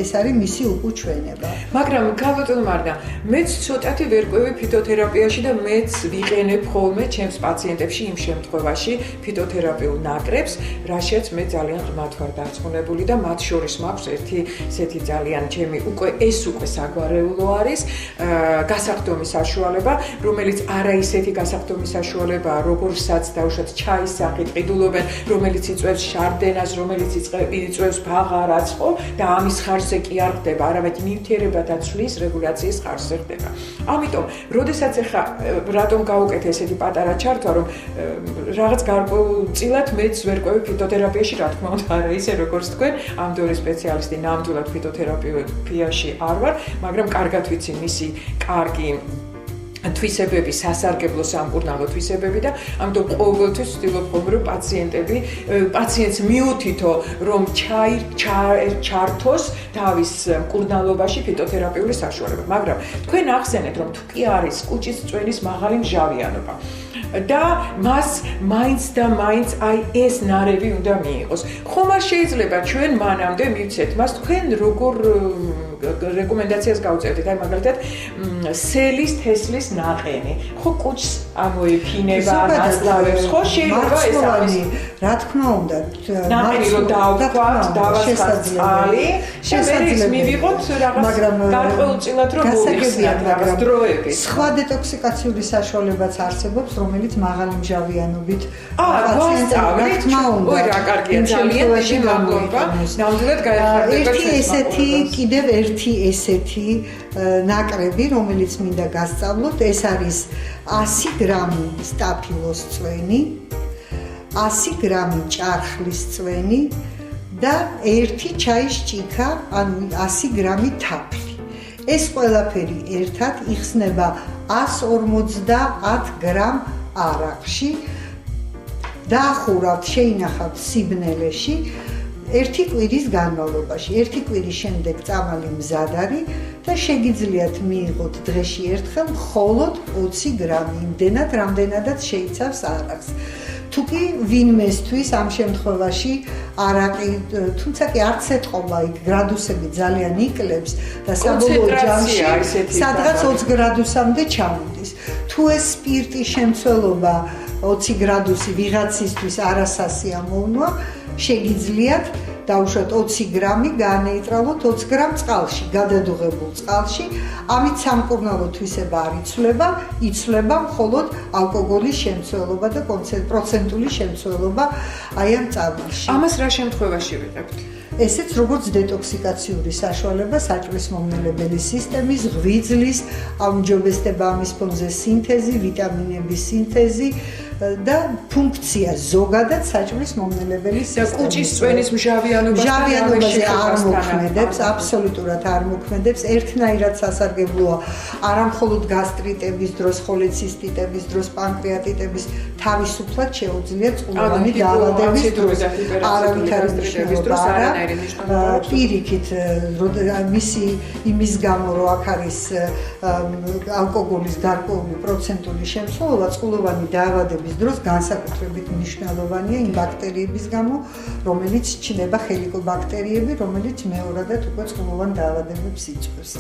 ეს არის მისი უკუჩვენება. მაგრამ ქალბატონო მარინა, მეც ცოტათი ვერკვევი ფიტოთერაპიაში და მეც ვიყენებ ხოლმე ჩემს პაციენტებში იმ შემთხვევაში ფიტოთერაპიულ ნაკრებს, რაშიც მე ძალიან ღმად ვარ დარწმუნებული და მათ შორის მაქვს ერთი ესეთი ძალიან ჩემი უკვე საგვარეულო არის გასახდომის საშუალება, რომელიც არა ისეთი გასახდომის საშუალებაა, როგორსაც დაუშვათ ჩაის სახით ყიდულობენ, რომელიც იწვევს შარდენას, რომელიც იწვევს ბაღარას, ხო? და ამის ხარჯზე კი არ ხდება, არამედ ნივთიერებათა ცვლის რეგულაციის ხარჯზე ხდება. ამიტომ, როდესაც ახლა რატომ გავუკეთე ესეთი პატარა ჩართვა, რომ რაღაც გარკვეულწილად მეც ვერკვევი ფიტოთერაპიაში, რა თქმა უნდა, არა ისე როგორც თქვენ, ამდენი სპეციალისტი ნამდვილად ფიტოთერაპიაში არ ვარ, მაგრამ კარგად ვიცი მისი კარგი თვისებები, სასარგებლო სამკურნალო თვისებები და ამიტომ ყოველთვის ვცდილობ ხოლმე რომ პაციენტს მიუთითო რომ ჩართოს თავის მკურნალობაში ფიტოთერაპიული საშუალება. მაგრამ თქვენ ახსენეთ რომ თუ კი არის კუჭის წვენის მაღალი მჟავიანობა და მას მაინც და მაინც აი ეს ნარევი უნდა მიიღოს. ხომ არ შეიძლება ჩვენ მანამდე მივცეთ მას თქვენ როგორ რეკომენდაციას გავუწევდით, აი მაგალითად სელის თესლის ნაყენი. ხო კუჭს ამოიფინება, ნაცვლავებს, ხო შეიძლება ეს არის. რა თქმა უნდა, ნაყენი რომ დავქვათ, დავაცხადოთ წყალი, შესაძლოა მივიღოთ რაღაც გარკვეულწილად რომ მოიხსნათ რაღაც დროები. სხვა დეტოქსიკაციული საშუალებაც არსებობს, რომელიც მაღალი მჟავიანობით პაციენტს რა თქმა უნდა. ой, რა კარგია, ძალიან დიდი მადლობა. ნამდვილად გაიხარდება კიდევ ერთი ესეთი ნაკრები, რომელიც მინდა გასწავლოთ, ეს არის 100 გრამი სტაფილოს წვენი, 100 გრამი ჭარხლის წვენი და 1 ჩაის ჭიქა, ანუ 100 გრამი თაფლი. ეს ყველაფერი ერთად იხსნება 150 გრამ არაყში. დაახურავთ, შეინახავთ სიბნელეში. 1 კვირის განმავლობაში, 1 კვირის შემდეგ წამალი მზად არის და შეგიძლიათ მიიღოთ დღეში ერთხელ მხოლოდ 20 გრამი, იმდენად, რამდენადაც შეიცავს არაყს. თუ კი ვინმესთვის ამ შემთხვევაში არაყი, თუმცა კი არც ეთყობა იქ გრადუსები ძალიან იკლებს და საბოლოო ჯამში სადღაც 20 გრადუსამდე ჩამოდის. თუ ეს სპირტის შემცველობა 20 გრადუსი ვიღაცისთვის არასასიამოვნოა, შეგიძლიათ დავუშვათ 20 გრამი განეიტრალოთ 20 გრამ წყალში, გადადუღებულ წყალში, ამით სამკურნალო თვისება არ იცვლება მხოლოდ ალკოგოლის შემცველობა და პროცენტული შემცველობა აი ამ წამალში. ამას რა შემთხვევაში ვიღებთ? ესეც როგორც დეტოქსიკაციური საშუალება, საჭმლის მომნელებელი სისტემის, ღვიძლის, აუმჯობესდება ამის ფონზე სინთეზი, ვიტამინების სინთეზი და ფუნქცია ზოგადად საჭმლის მომნელებელი სისტემის. და კუჭის წვენის მჟავიანობაზე არ მოქმედებს, აბსოლუტურად არ მოქმედებს, ერთნაირად სასარგებლოა არა მხოლოდ გასტრიტების დროს, ხოლეცისტიტების დროს, პანკრეატიტების, თავისუფლად შეუძლია წყლოვანი დაავადების დროს, არავითარი მნიშვნელობა არა. პირიქით, მისი იმის გამო, რომ აქ არის ალკოგოლის გარკვეული პროცენტული შემცველობა, წყლოვანი დაავადების დროს განსაკუთრებით მნიშვნელოვანია იმ ბაქტერიების გამო, რომელიც ჩნდება ჰელიკობაქტერიები, რომელიც მეორადად უკვე წყლოვან დაავადებებს იწვევს.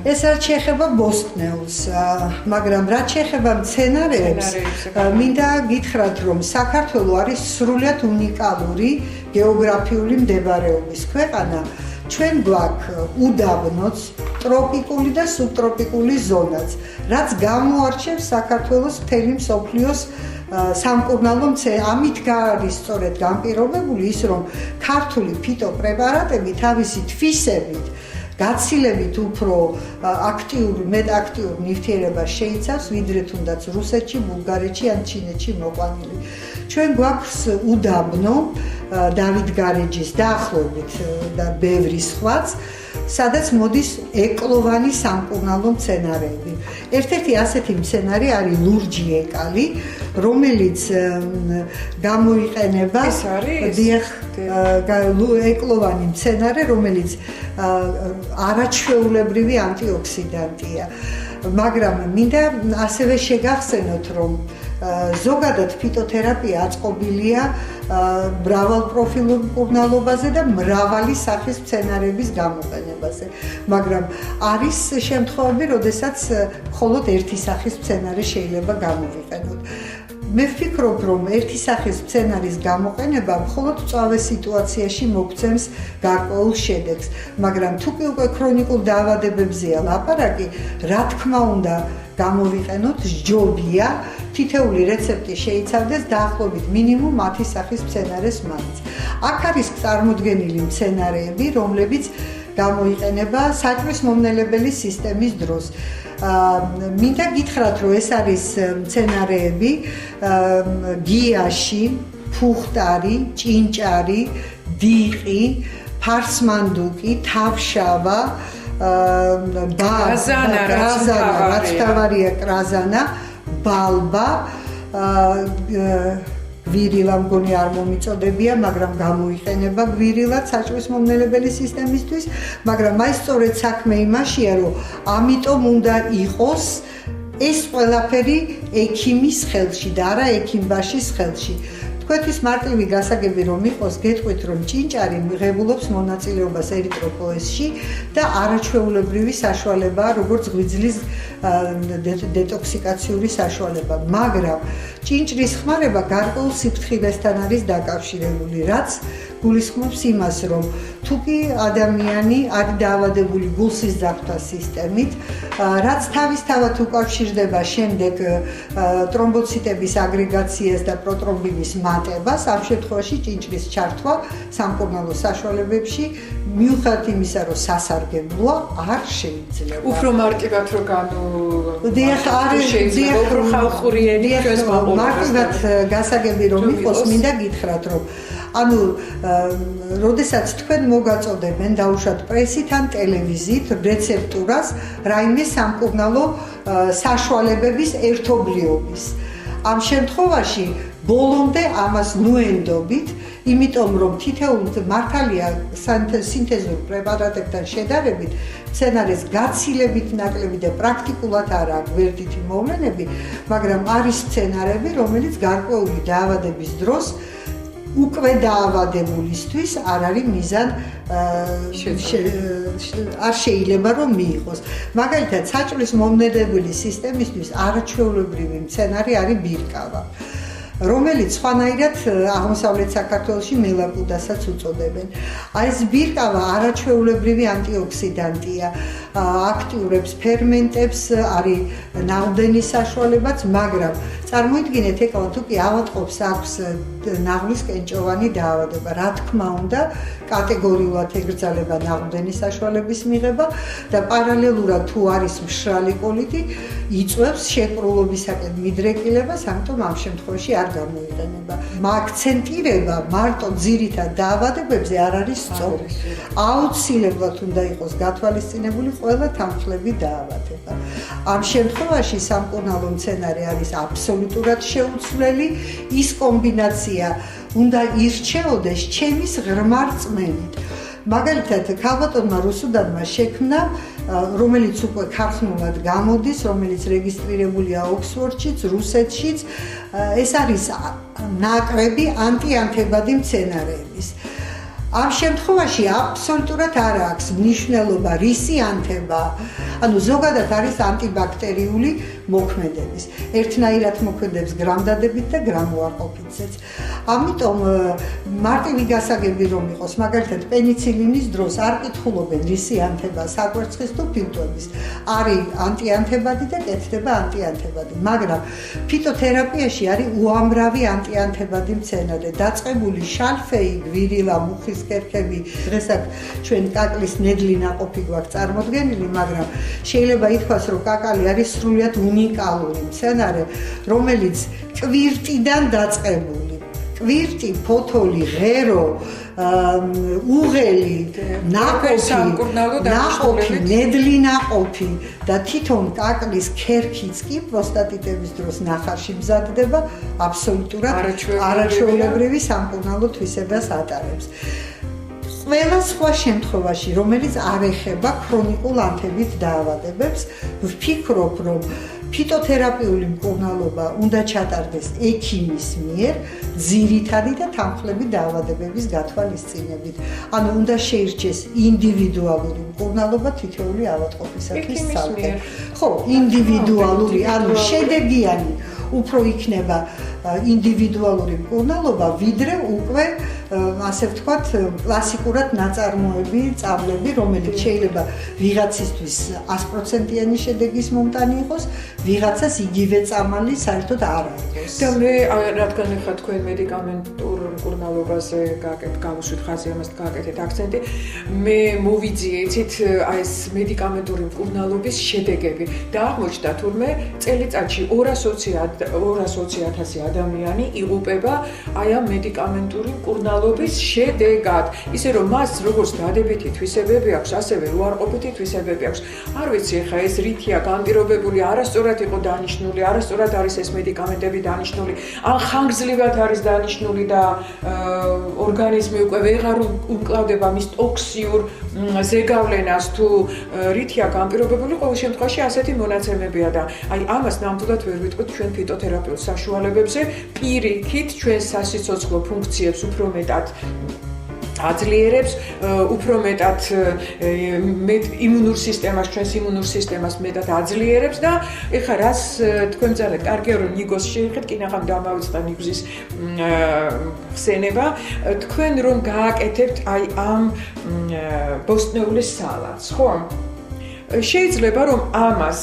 ეს არ შეეხება ბოსტნეულს, მაგრამ რაც შეეხება მცენარეებს, მინდა გითხრათ, რომ საქართველო არის სრულიად უნიკალური გეოგრაფიული მდებარეობის ქვეყანა. ჩვენ გვაქვს უდაბნოც, ტროპიკული და სუბტროპიკული ზონაც, რაც გამოარჩევს საქართველოს მთელი მსოფლიოს სამკურნალო ამით არის სწორედ განპირობებული ის, რომ ქართული ფიტოპრეპარატები თავისი თვისებით გაცილებით უფრო მეტ აქტიურ ნივთიერებას შეიცავს, ვიდრე თუნდაც რუსეთში, ბულგარეთში ან ჩინეთში მოყვანილი. ჩვენ გვაქვს უდაბნო, დავით გარეჯის დაახლოებით და ბევრი სხვაც, სადაც მოდის ეკლოვანი სამკურნალო მცენარეები. ერთ-ერთი ასეთი მცენარე არის ლურჯი ეკალი, რომელიც გამოიყენება ეკლოვანი მცენარე, რომელიც არაჩვეულებრივი ანტიოქსიდანტია. მაგრამ მინდა ასევე შეგახსენოთ, რომ ზოგადად ფიტოთერაპია აწყობილია მრავალპროფილურ მკურნალობაზე და მრავალი სახის მცენარეების გამოყენებაზე. მაგრამ არის შემთხვევები, როდესაც მხოლოდ ერთი სახის მცენარე შეიძლება გამოვიყენოთ. მე ვფიქრობ, რომ ერთი სახის მცენარის გამოყენება მხოლოდ მწვავე სიტუაციაში მოგცემს გარკვეულ შედეგს, მაგრამ თუ კი უკვე ქრონიკულ დაავადებებზეა ლაპარაკი, რა თქმა უნდა, გამოვიყენოთ ჯობია, თითეული რეცეპტი შეიცავდეს დაახლოებით მინიმუმ 10 სახის მცენარეს მაინც. აქ არის წარმოდგენილი მცენარეები, რომლებიც გამოიყენება საჭმლის მომნელებელი სისტემის დროს. მინდა გითხრათ, რომ ეს არის მცენარეები გიაში, ფუხტარი, ჭინჭარი, დიყი, ფარსმანდუკი, თავშავა, კრაზანა, რაც თავარია კრაზანა, ბალბა, გვირილა მგონი არ მომიწოდებია, მაგრამ გამოიყენება გვირილად საჭმლის მომნელებელი სისტემისთვის, მაგრამ აი სწორედ საქმე იმაშია, რომ ამიტომ უნდა იყოს ეს ყველაფერი ექიმის ხელში და არა ექიმბაშის ხელში. თქვენთვის მარტივი გასაგები რომ იყოს, გეტყვით, რომ ჭინჭარი მიღებულობს მონაწილეობას ერიტროპოეზში და არაჩვეულებრივი საშუალებაა, როგორც ღვიძლის დეტოქსიკაციური საშუალება, მაგრამ ჭინჭრის ხმარება გარკვეულ სიფრთხილესთან არის დაკავშირებული, რაც გულისხმობს იმას, რომ თუ კი ადამიანი არის დაავადებული გულსის ძაღლთა სისტემით, რაც თავისთავად უკავშირდება შემდეგ ტრომბოციტების აგრეგაციას და პროტრომბინის მატებას, ამ შემთხვევაში ჭინჭრის ჩართვა სამკურნალო საშუალებებში, მიუხედავად იმისა, რომ სასარგებლოა, არ შეიძლება. უფრო მარტივად რო შეიძლება, უფრო ხალხური ენით მარტივად გასაგები რომ იყოს, მინდა გითხრათ, რომ ანუ, როდესაც თქვენ მოგაწოდებენ დაუშვათ პრესით ან ტელევიზიით რეცეპტურას რაიმე სამკურნალო საშუალებების ერთობლიობის. ამ შემთხვევაში ბოლომდე ამას ნუენდობით, იმიტომ რომ თითოეულ მართალია სინთეზურ პრეპარატებთან შედარებით, მცენარეს გაცილებით ნაკლები და პრაქტიკულად არ აქვს გვერდითი მოვლენები, მაგრამ არის მცენარები, რომელიც გარკვეული დაავადების დროს უკვე დაავადებულისთვის არ არის მიზან არ შეიძლება რომ მიიღოს. მაგალითად, საჭმლის მომნელებელი სისტემისთვის არაჩვეულებრივი მცენარე არის ბირკავა, რომელიც სხვანაირად აღმოსავლეთ საქართველოში მელაკუდასაც უწოდებენ. აი ეს ბირკავა არაჩვეულებრივი ანტიოქსიდანტია, აქტიურებს ფერმენტებს, არის ნაყდენი საშუალებაც, მაგრამ წარმოიდგინეთ, ეკავა თუ კი ავატყობს აქვს ნაღლის კენჭოვანი დაავადება, რა თქმა უნდა, კატეგორიულად ეკრძალება ნაყდენი საშუალების მიღება და პარალელურად თუ არის მშრალი კოლიტი, იწვევს შეკრულობისაკენ მიდრეკილებას, ამიტომ ამ შემთხვევაში არ გამოიყენება. აქცენტირება მარტო ძირითად დაავადებებზე არ არის სწორი. აუცილებლად უნდა იყოს გათვალისწინებული ყველა თანხლები დაავადება. ამ შემთხვევაში სამკურნალო მცენარე არის აბსოლუტურად შეუცვლელი, ის კომბინაცია უნდა ირჩეოდეს ჩემის ღრმა რწმენით. მაგალითად, ქალბატონმა რუსუდანმა შექმნა, რომელიც უკვე ქართულად გამოდის, რომელიც რეგისტრირებულია ოქსფორდშიც, რუსეთშიც, ეს არის ნაკრები ანტიანთებადი მცენარეების. ამ შემთხვევაში აბსოლუტურად არ აქვს მნიშვნელობა რისი ანთება, ანუ ზოგადად არის ანტიბაქტერიული მოქმედების. ერთნაირად მოქმედებს გრამდადებით და გრამუარყოფითზეც. ამიტომ მარტივი გასაგები რომ იყოს, მაგალითად პენიცილინის დროს არ კითხულობენ რისი ანთება საკვერცხის თუ ფილტვების. არის ანტიანთებადი და კეთდება ანტიანთებადი, მაგრამ ფიტოთერაპიაში არის უამრავი ანტიანთებადი მცენარე, დაწყებული შალფეი, გვირილა, მუხის კერქები, დღესაც ჩვენ კაკლის ნედლი ნაყოფი გვაქვს წარმოდგენილი, მაგრამ შეიძლება ითქვას, რომ კაკალი არის სრულიად უნიკალური მცენარე, რომელიც კვირტიდან დაწყებული, კვირტი, ფოთოლი, ღერო, უღელი, ნაყოფი, ნედლი ნაყოფი და თვითონ კაკლის ქერქიც კი პროსტატიტების დროს ნახარში მზადდება, აბსოლუტურად არაჩვეულებრივი სამკურნალო თვისებას ატარებს. ყველა სხვა შემთხვევაში, რომელიც არ ეხება ქრონიკულ ანთებით დაავადებებს, ვფიქრობ, რომ ფიტოთერაპიული მკურნალობა უნდა ჩატარდეს ექიმის მიერ ძირითადი და თანხლები დაავადებების გათვალისწინებით. ანუ უნდა შეირჩეს ინდივიდუალური მკურნალობა თითოეული ავადმყოფისათვის ცალკე. ხო, ინდივიდუალური, ანუ შედეგიანი უფრო იქნება ინდივიდუალური მკურნალობა, ვიდრე უკვე ასე ვთქვათ, კლასიკურად ნაწარმოები, წავლები, რომელიც შეიძლება ვიღაცისთვის 100%-იანი შედეგის მომტანი იყოს, ვიღაცას იგივე წამალი საერთოდ არ არის. და მე რადგან ეხლა თქვენ მედიკამენტურ მკურნალობაზე გავუშვით ხაზი, ამას გააკეთეთ აქცენტი, მე მოვიძიეთ აი ეს მედიკამენტური მკურნალობის შედეგები და აღმოჩნდა თურმე წელიწადში 220,000 ადამიანი იღუპება აი ამ მედიკამენტური მკურნალობის შედეგად. ისე რომ მას როგორც დადებითი თვისებები აქვს, ასევე უარყოფითი თვისებები აქვს. არ ვიცი ეხლა ეს რითია განპირობებული, არასწორად იყო დანიშნული, არასწორად არის ეს მედიკამენტები დანიშნული, ან ხანგრძლივად არის დანიშნული და ორგანიზმი უკვე ვეღარ უმკლავდება მის ტოქსიურ ზეგავლენას თუ რითია განპირობებული, ყოველ შემთხვევაში ასეთი მონაცემებია და აი ამას ნამდვილად ვერ ვიტყვით ჩვენ ფიტოთერაპიულ საშუალებებზე, პირიქით ჩვენ სასიცოცხლო ფუნქციებს უფრო მეტად აძლიერებს, უფრო მეტად იმუნურ სისტემას, ჩვენს იმუნურ სისტემას მეტად აძლიერებს და ეხლა რას თქვენ ძალეთ კარგია რომ ნიგოს შეიხეთ, კინაღამ დამავიწყდა ნიგზის ხსენება, თქვენ რომ გააკეთებთ აი ამ ბოსტნეულის სალატს, ხო? შეიძლება რომ ამას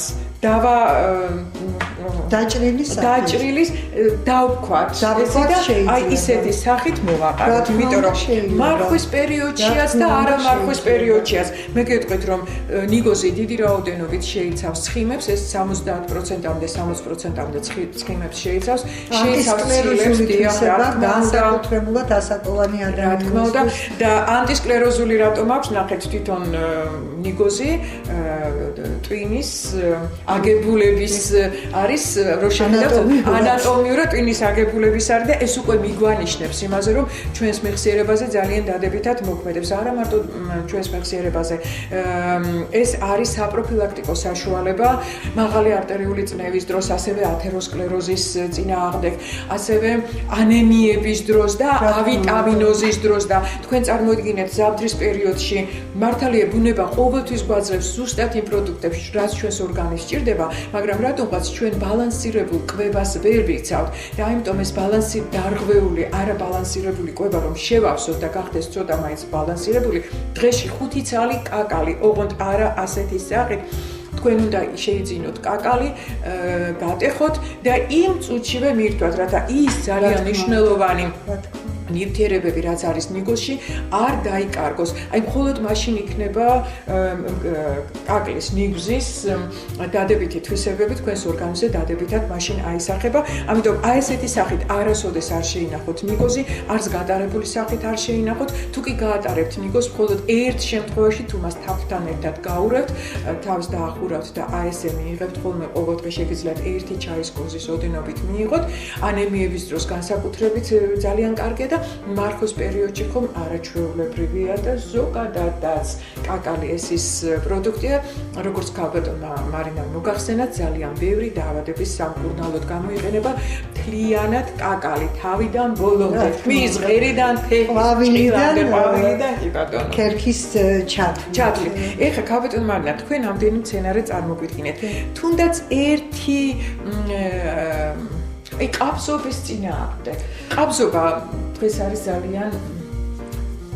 დაჭრილის დავქვათ და აი ისეთი სახით მოვაყაროთ, იმიტომ რომ მარხვის პერიოდშიაც და არა მარხვის პერიოდშიაც მე გეტყვით რომ ნიგოზი დიდი რაოდენობით შეიცავს ცხიმებს, ეს 70%-ამდე 60%-ამდე ცხიმებს შეიცავს სკლეროზული თვისება, განსაკუთრებულად ასაკოვანი ადამიანის და ანტისკლეროზული რატომ აქვს ნახეთ თვითონ ნიგოზი ტვინის აგებულების არის რო შეხედავთ ანატომიურად ტვინის აგებულების არის და ეს უკვე მიგვანიშნებს იმაზე რომ ჩვენს მეხსიერებაზე ძალიან დადებითად მოქმედებს არა მარტო ჩვენს მეხსიერებაზე ეს არის საპროფილაქტიკო საშუალება მაღალი არტერიული წნევის დროს ასევე ათეროსკლეროზის წინააღმდეგ ასევე ანემიების დროს და ავიტამინოზის დროს და თქვენ წარმოიდგინეთ ზამთრის პერიოდში მართალია ბუნება ყოველთვის გვაძლევს ზუსტად იმ პროდუქტებს რაც ჩვენს ორგანიზმს სჭირდება მაგრამ რატომღაც ჩვენ ბალანსირებულ კვებას ვერ ვიცავთ და ამიტომ ეს დარღვეული არაბალანსირებული კვება რომ შევავსოთ და გახდეს ცოტა მაინც ბალანსირებული დღეში 5 ცალი კაკალი ოღონდ არა ასეთი სახით თქვენ უნდა შეიძინოთ კაკალი გატეხოთ და იმ წუთშივე მირთვათ რათა ის ძალიან მნიშვნელოვანი ნივთიერებები რაც არის ნიგოზში არ დაიკარგოს. აი მხოლოდ მაშინ იქნება კაკლის ნიგზის დადებითი თვისებები თქვენს ორგანიზმზე დადებითად მაშინ აისახება. ამიტომ აი ესეთი სახით არასოდეს არ შეინახოთ ნიგოზი, არც გატარებული სახით არ შეინახოთ. თუ კი გაატარებთ ნიგოზს, მხოლოდ ერთ შემთხვევაში თუ მას თაფთან ერთად გაურევთ, თავს დაახურავთ და აი ესე მიიღებთ ხოლმე ყოველდღე შეგიძლიათ ერთი ჩაის კოზის ოდენობით მიიღოთ. ანემიების დროს განსაკუთრებით ძალიან კარგია და მარხვის პერიოდში ხომ არაჩვეულებრივია და ზოგადადაც კაკალი ეს ის პროდუქტია, როგორც ქალბატონმა მარინამ მოგახსენა, ძალიან ბევრი დაავადების სამკურნალოდ გამოიყენება მთლიანად კაკალი, თავიდან ბოლომდე, ხმის ღერიდან, ყვავილიდან, კი ბატონო. ქერქის ჩათვლით. ეხლა ქალბატონ მარინა, თქვენ ამდენი მცენარე წარმოგვიდგინეთ. თუნდაც ერთი აი ყაბზობის წინააღმდეგ. ყაბზობა დღეს არის ძალიან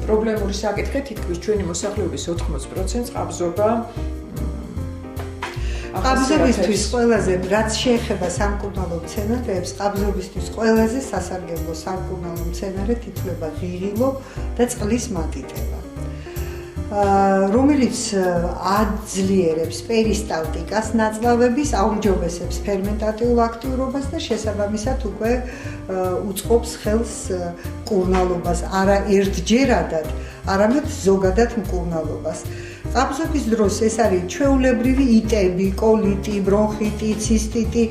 პრობლემური საკითხი, თითქმის ჩვენი მოსახლეობის 80%-ს ყაბზობა ყაბზობისთვის ყველაზე რაც შეეხება სამკურნალო მცენარეებს, ყაბზობისთვის ყველაზე სასარგებლო სამკურნალო მცენარე ითვლება ღირილო და წყლის მატიტება. რომელიც აძლიერებს პერისტალტიკას ნაწლავების, აუმჯობესებს ფერმენტატიულ აქტიურობას და შესაბამისად უკვე უწყობს ხელს მკურნალობას, არა ერთჯერადად, არამედ ზოგადად მკურნალობას. ყაბზობის დროს ეს არის ჩვეულებრივი იტები, კოლიტი, ბრონხიტი, ცისტიტი,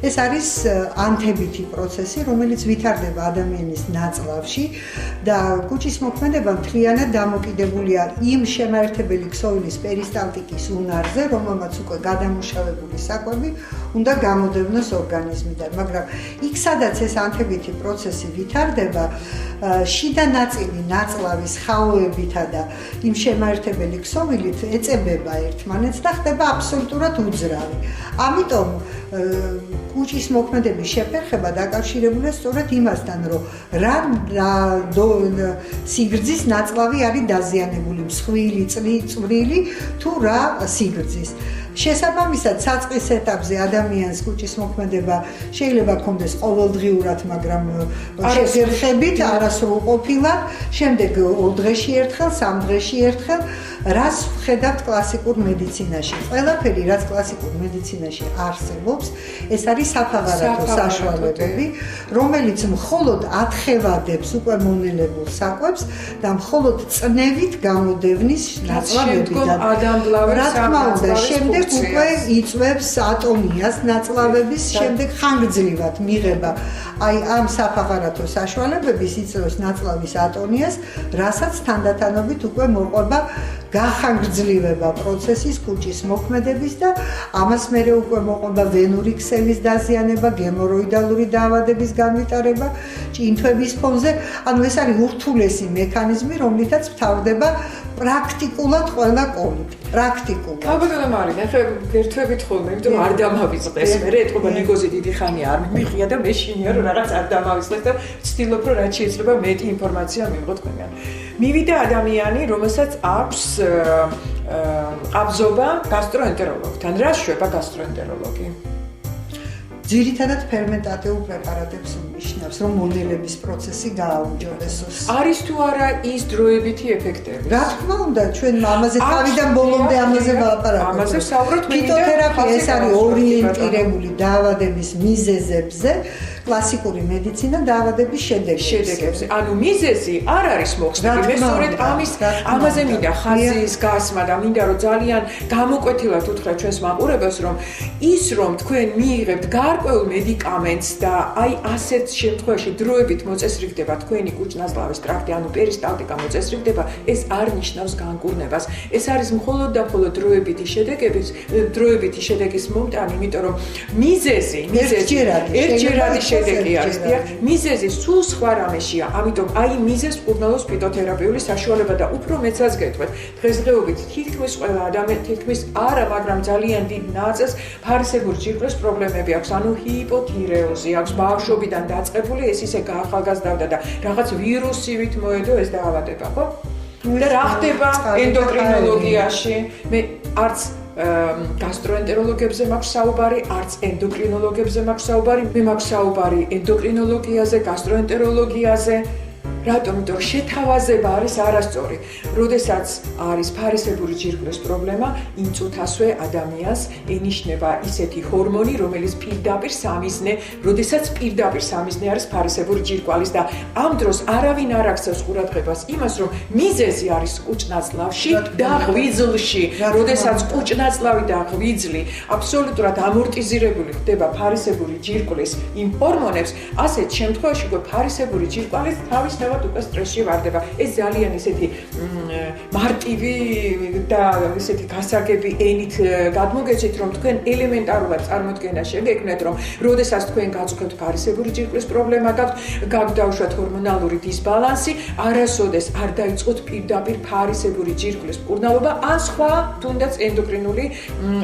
ეს არის ანთებითი პროცესი, რომელიც ვითარდება ადამიანის ნაწლავში და კუჭის მოქმედება მთლიანად დამოკიდებულია იმ შემაერთებელი ქსოვილის პერისტალტიკის უნარზე, რომელმაც უკვე გადამუშავებული საკვები უნდა გამოდევნოს ორგანიზმიდან, მაგრამ იქ სადაც ეს ანთებითი პროცესი ვითარდება, შიდა ნაწილი ნაწლავის ხაოებითა და იმ შემაერთებელი ქსოვილით ეწებება ერთმანეთს და ხდება აბსოლუტურად უძრავი. ამიტომ კუჭის მოქმედების შეფერხება დაკავშირებულია სწორედ იმასთან, რომ რა სიგრძის ნაწლავი არის დაზიანებული, მსხვილი, წვრილი თუ რა სიგრძის. შესაბამისად, საწყის ეტაპზე ადამიანს კუჭის მოქმედება შეიძლება ჰქონდეს ყოველდღიურად, მაგრამ შეგერხებით, არასრულყოფილად, შემდეგ 2 დღეში ერთხელ, 3 დღეში ერთხელ, რას ვხედავთ კლასიკურ მედიცინაში. ყველაფერი, რაც კლასიკურ მედიცინაში არსებობს, ეს არის საფაღარათო საშუალებები, რომელიც მხოლოდ ათხევადებს უკვე მონელებულ საკვებს და მხოლოდ წნევით გამოდევნის ნაწლავებიდან. რა თქმა უნდა, შემდეგ უკვე იწვევს ატონიას ნაწლავების, შემდეგ ხანგრძლივად მიღება აი ამ საფაღარათო საშუალებების იწვევს ნაწლავის ატონიას, რასაც თანდათანობით უკვე მოყვება გახანგრძლივება პროცესის კუჭის მოქმედების და ამას მერე უკვე მოყვება ვენური ქსელის დაზიანება, გემოროიდალური დაავადების განვითარება, ჭინთვების ფონზე, ანუ ეს არის ურთულესი მექანიზმი, რომლითაც მთავრდება პრაქტიკულად ყველა კოლიტი. პრაქტიკულად. ალბათ მარინა, ხე ერთვებით ხოლმე, იმიტომ არ დამავიწყდეს, მე ეთქობა ნიგოზი დიდი ხანია არ მიხია და მე შინია რომ რაღაც არ დამავიწყდეს და ვცდილობ რომ რაც შეიძლება მეტი ინფორმაცია მივიღო თქვენგან. მივიდა ადამიანი, რომელსაც აქვს ყაბზობა გასტროენტეროლოგთან. რა შვება გასტროენტეროლოგი? ძირითადად ფერმენტატიულ პრეპარატებს ნიშნავს, რომ მონელების პროცესი გააუმჯობესოს. არის თუ არა ის დროებითი ეფექტები? რა თქმა უნდა, ჩვენ ამაზე თავიდან ბოლომდე ამაზე ვალაპარაკობთ. ამაზე ვსაუბრობთ. ფიტოთერაპია ეს არის ორიენტირებული დაავადების მიზეზებზე, კლასიკური მედიცინა დაავადების შედეგებზე. ანუ მიზეზი არ არის მოხსნილი. მე სწორედ ამაზე მინდა ხაზის გასმა და მინდა რომ ძალიან გამოკვეთილად უთხრა ჩვენს მაყურებელს, რომ ის რომ თქვენ მიიღებთ გარკვეულ მედიკამენტს და აი ასეთ შემთხვევაში დროებით მოწესრიგდება თქვენი კუჭ-ნაწლავის ტრაქტი, ანუ პერისტალტიკა მოწესრიგდება, ეს არ ნიშნავს განკურნებას. ეს არის მხოლოდ და მხოლოდ დროებითი შედეგის მომტანი, იმიტომ რომ მიზეზი ერთჯერადი შედეგი არის, დიახ, მიზეზი სულ სხვა რამეშია, ამიტომ აი მიზეზს მკურნალობს ფიტოთერაპიული საშუალება და უფრო მეცაც გეტყვით. დღესდღეობით თითქმის ყველა ადამიანი, თითქმის არა, მაგრამ ძალიან დიდ ნაწილს ფარისებური ჯირკვლის პრობლემები აქვს, ანუ ჰიპოთირეოზი აქვს, ბავშვობიდან დაწყებული, ეს ისე გაახალგაზრდავდა და რაღაც ვირუსივით მოედო ეს დაავადება, ხო? და რა ხდება ენდოკრინოლოგიაში? მე არც გასტროენტეროლოგებზე მაქვს საუბარი, არც ენდოკრინოლოგებზე მაქვს საუბარი, მე მაქვს საუბარი ენდოკრინოლოგიაზე, გასტროენტეროლოგიაზე. რატომ? იმიტომ რომ შეთავაზება არის არასწორი. როდესაც არის ფარისებური ჯირკვლის პრობლემა, იმ წუთასვე ადამიანს ენიშნება ისეთი ჰორმონი, რომელიც პირდაპირ სამიზნე, როდესაც პირდაპირ სამიზნე არის ფარისებური ჯირკვალის და ამ დროს არავინ არ აქცევს ყურადღებას იმას, რომ მიზეზი არის კუჭ-ნაწლავში და ღვიძლში. როდესაც კუჭ-ნაწლავი და ღვიძლი აბსოლუტურად ამორტიზირებული ხდება ფარისებური ჯირკვლის იმ ჰორმონებს, ასეთ შემთხვევაში ფარისებური ჯირკვალი თავის უკვე სტრესში ვარდება. ეს ძალიან ისეთი მარტივი და ისეთი გასაგები ენით გადმოგეცით, რომ თქვენ ელემენტარულად წარმოდგენა შეგექმნათ, რომ როდესაც თქვენ გაწუხებთ ფარისებური ჯირკვლის პრობლემა, გაქვთ დაუშვათ ჰორმონალური დისბალანსი, არასოდეს არ დაიწყოთ პირდაპირ ფარისებური ჯირკვლის მკურნალობა, ან სხვა თუნდაც ენდოკრინული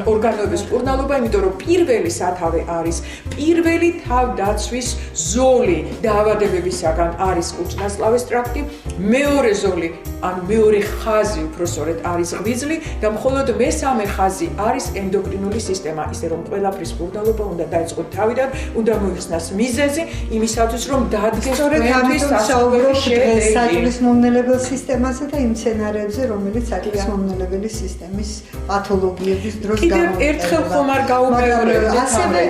ორგანოების მკურნალობა, იმიტომ რომ პირველი სათავე არის პირველი თავდაცვის ზოლი დაავადებებისაგან არის კუჭ-ნაწლავის ტრაქტი, მეორე ზოლი, ანუ მეორე ხაზი უпроსორეთ არის ღვიძლი და მხოლოდ მესამე ხაზი არის ენდოკრინული სისტემა, ისე რომ ყველაფრის მკურნალობა უნდა დაიწყოთ თავიდან, უნდა მოიხსნას მიზეზი იმისათვის, რომ დადგეს თქვენთვის საუბრობთ დღეს საჭმლის-მომნელებელი სისტემაზე და იმ სცენარებზე, რომელიც საჭმლის-მომნელებელი სისტემის პათოლოგიების დროს კიდევ ერთხელ ხომ არ გაუმეორებთ ასევე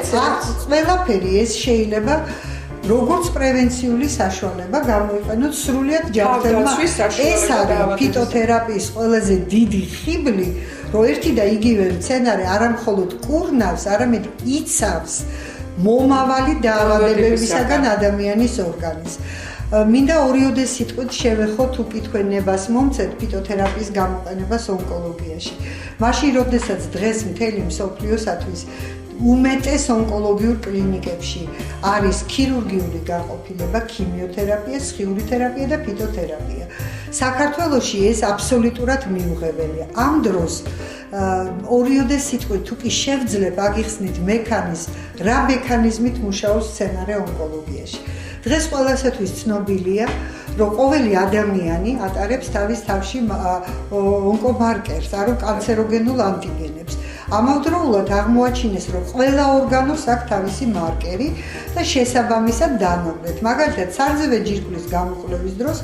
ყველაფერი ეს შეიძლება როგორც პრევენციული საშუალება გამოიყენოთ სრულიად ჯანმრთელმა ეს არის ფიტოთერაპიის ყველაზე დიდი ხიბლი რომ ერთი და იგივე მცენარე არა მხოლოდ კურნავს, არამედ იცავს მომავალი დაავადებებისაგან ადამიანის ორგანიზმს. მინდა ორიოდე სიტყვით შევეხოთ უკითხვენებას მომცეთ ფიტოთერაპიის გამოყენებას ონკოლოგიაში. მაშინ როდესაც დღეს მთელი მსოფლიოსათვის უმეტეს ონკოლოგიურ კლინიკებში არის ქირურგიული გაყოფილება, ქიმიოთერაპია, სხიური თერაპია და ფიტოთერაპია. საქართველოში ეს აბსოლუტურად მიუღებელია. ამ დროს ორიოდე სიტყვით თუ კი შევძლებ აგიხსნით მექანიზმს, რა მექანიზმით მუშაობს სცენარე ონკოლოგიაში. დღეს ყველასათვის ცნობილია, რომ ყოველი ადამიანი ატარებს თავის თავში ონკომარკერს, ანუ კანცეროგენულ ანტიგენებს. ამავდროულად აღმოაჩინეს, რომ ყველა ორგანოს აქვს თავისი მარკერი და შესაბამისად დანომრეთ. მაგალითად, სარძევე ჯირკვლის გამოკვლევის დროს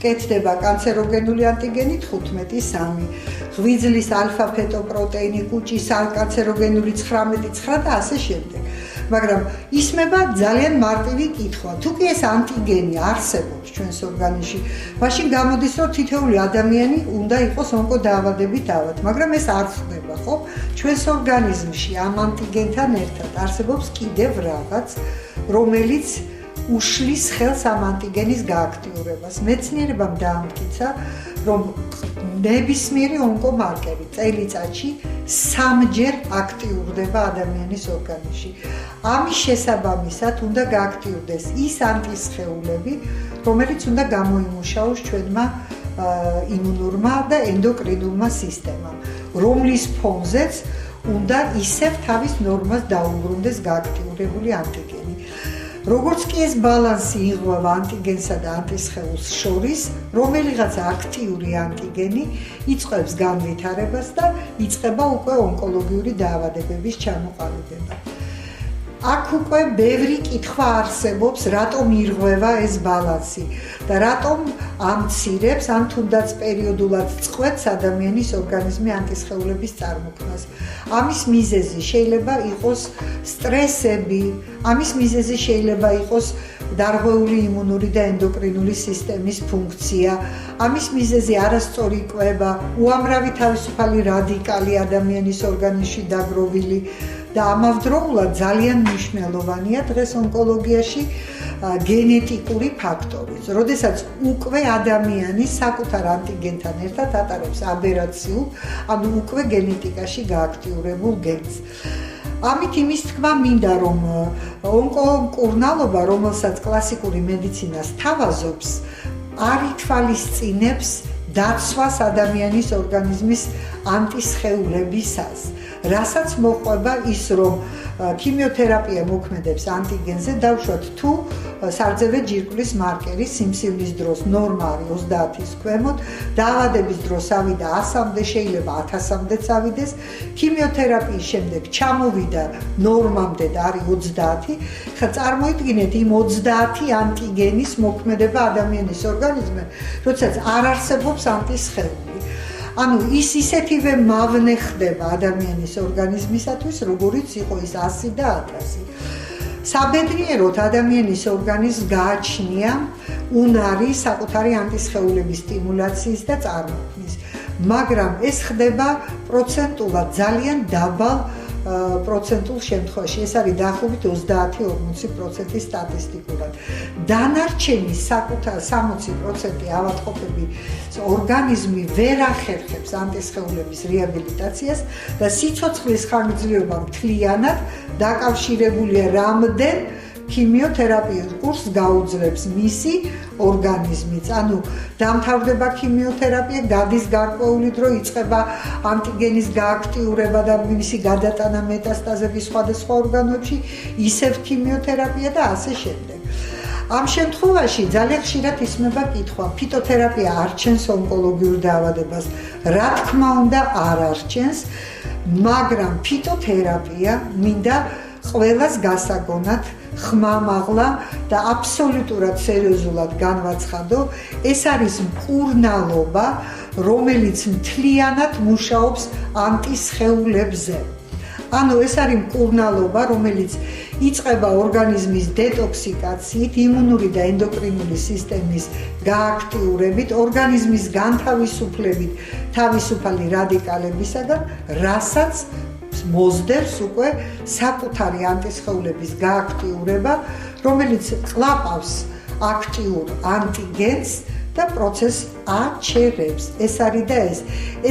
კეთდება კანცეროგენული ანტიგენი 15-3, ღვიძლის ალფა-ფეტოპროტეინი, კუჭის კანცეროგენული 19-9 და ასე შემდეგ. მაგრამ ისმება ძალიან მარტივი კითხვა. თუ კი ეს ანტიგენი არსებობს ჩვენს ორგანიზმში, მაშინ გამოდის, რომ თითოეული ადამიანი უნდა იყოს ონკოდაავადებით ავად, მაგრამ ეს არ ხდება, ხო? ჩვენს ორგანიზმში ამ ანტიგენთან ერთად არსებობს კიდევ რაღაც, რომელიც უშლის ხელს ამ ანტიგენის გააქტიურებას. მეცნიერებამ დაამტკიცა, რომ ნებისმიერი ონკომარკერი წელიწადში 3-ჯერ აქტიურდება ადამიანის ორგანიზმში. ამის შესაბამისად უნდა გააქტიურდეს ის ანტისხეულები, რომელიც უნდა გამოიმუშაოს ჩვენმა იმუნურმა და ენდოკრინულმა სისტემამ, რომლის ფონზეც უნდა ისევ თავის ნორმას დაუბრუნდეს გააქტიურებული ანტიგენი. როგორც კი ეს ბალანსი იღება ანტიგენსა და ანტისხეულს შორის, რომელიღაც აქტიური ანტიგენი იწყებს განვითარებას და იწყება უკვე ონკოლოგიური დაავადებების ჩამოყალიბება. აქ უკვე ბევრი კითხვა არსებობს, რატომ ირღვევა ეს ბალანსი და რატომ ამცირებს ან თუნდაც პერიოდულად წყვეტს ადამიანის ორგანიზმი ანტისხეულების წარმოქმნას. ამის მიზეზი შეიძლება იყოს სტრესები, ამის მიზეზი შეიძლება იყოს დარღვეული იმუნური და ენდოკრინული სისტემის ფუნქცია, ამის მიზეზი არასწორი კვება, უამრავი თავისუფალი რადიკალი ადამიანის ორგანიზმში დაგროვილი და ამავდროულად ძალიან მნიშვნელოვანია დღეს ონკოლოგიაში გენეტიკური ფაქტორიც. როდესაც უკვე ადამიანი საკუთარ ანტიგენთან ერთად ატარებს აბერაციულ, ანუ უკვე გენეტიკაში გააქტიურებულ გენს. ამით იმის თქმა მინდა, რომ ონკომკურნალობა, რომელსაც კლასიკური მედიცინა სთავაზობს, არ ითვალისწინებს დაცვას ადამიანის ორგანიზმის ანტისხეულებისას. რასაც მოყვება ის, რომ ქიმიოთერაპია მოქმედებს ანტიგენზე, დავუშვათ თუ სარძევე ჯირკვლის მარკერი სიმსივნის დროს ნორმა არის 30-ის ქვემოთ, დაავადების დროს ავიდა 100-მდე, შეიძლება 1000-მდეც ავიდეს, ქიმიოთერაპიის შემდეგ ჩამოვიდა ნორმამდე და არის 30. ხა წარმოიდგინეთ იმ 30 ანტიგენის მოქმედება ადამიანის ორგანიზმზე, როდესაც არ არსებობს ანტისხეული. ანუ ის ისეთივე მავნე ხდება ადამიანის ორგანიზმისათვის, როგორიც იყო ის 100 და 1000. საბედნიეროდ ადამიანის ორგანიზმს გააჩნია უნარი საკუთარი ანტისხეულების სტიმულაციის და წარმოქმნის, მაგრამ ეს ხდება პროცენტულად ძალიან დაბალ პროცენტულ შემთხვევაში. ეს არის დაახლოებით 30-40% სტატისტიკურად. დანარჩენი საკუთარ 60% ავადმყოფები ორგანიზმი ვერ ახერხებს ანტისხეულების რეაბილიტაციას და სიცოცხლის ხანგრძლივობა მთლიანად დაკავშირებულია რამდენ ქიმიოთერაპიის კურსს გაუძლებს მისი ორგანიზმიც. ანუ დამთავრდება ქიმიოთერაპია, გადის გარკვეული დრო, იწყება ანტიგენის გააქტიურება და მისი გადატანა მეტასტაზების სხვადასხვა ორგანოებში, ისევ ქიმიოთერაპია და ასე შემდეგ. ამ შემთხვევაში ძალიან ხშირად ისმება კითხვა, ფიტოთერაპია არჩენს ონკოლოგიურ დაავადებას? რა თქმა უნდა, არ არჩენს, მაგრამ ფიტოთერაპია მინდა ყველას გასაგონად ხმამაღლა და აბსოლუტურად სერიოზულად განვაცხადო, ეს არის მკურნალობა, რომელიც მთლიანად მუშაობს ანტისხეულებზე. ანუ ეს არის მკურნალობა, რომელიც იწყება ორგანიზმის დეტოქსიკაციით, იმუნური და ენდოკრინული სისტემის გააქტიურებით, ორგანიზმის განთავისუფლებით თავისუფალი რადიკალებისაგან, რასაც მოსდევს უკვე საკუთარი ანტისხეულების გააქტიურება, რომელიც ყლაპავს აქტიურ ანტიგენს და პროცესს აჩერებს. ეს არის და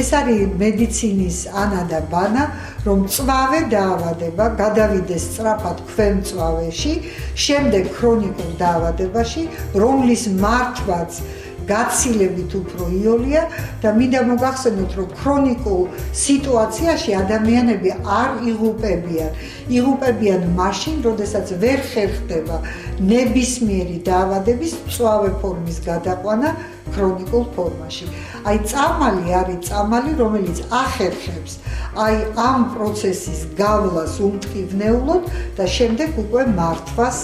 ეს არის მედიცინის ანა და ბანა, რომ მწვავე დაავადება გადავიდეს სწრაფად ქვემწვავეში, შემდეგ ქრონიკულ დაავადებაში, რომლის მართვაც გაცილებით უფრო იოლია და მინდა მოგახსენოთ, რომ ქრონიკულ სიტუაციაში ადამიანები არ იღუპებიან. იღუპებიან მაშინ, როდესაც ვერ ხერხდება ნებისმიერი დაავადების მწვავე ფორმის გადაყვანა ქრონიკულ ფორმაში. აი წამალი არის წამალი, რომელიც ახერხებს აი ამ პროცესის გავლას უმტკივნეულოდ და შემდეგ უკვე მართვას.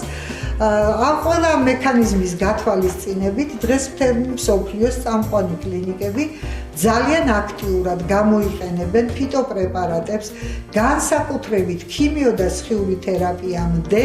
ამ ყველა მექანიზმის გათვალისწინებით დღეს მთელი მსოფლიოს წამყვანი კლინიკები ძალიან აქტიურად გამოიყენებენ ფიტოპრეპარატებს, განსაკუთრებით ქიმიო და სხიური თერაპიამდე,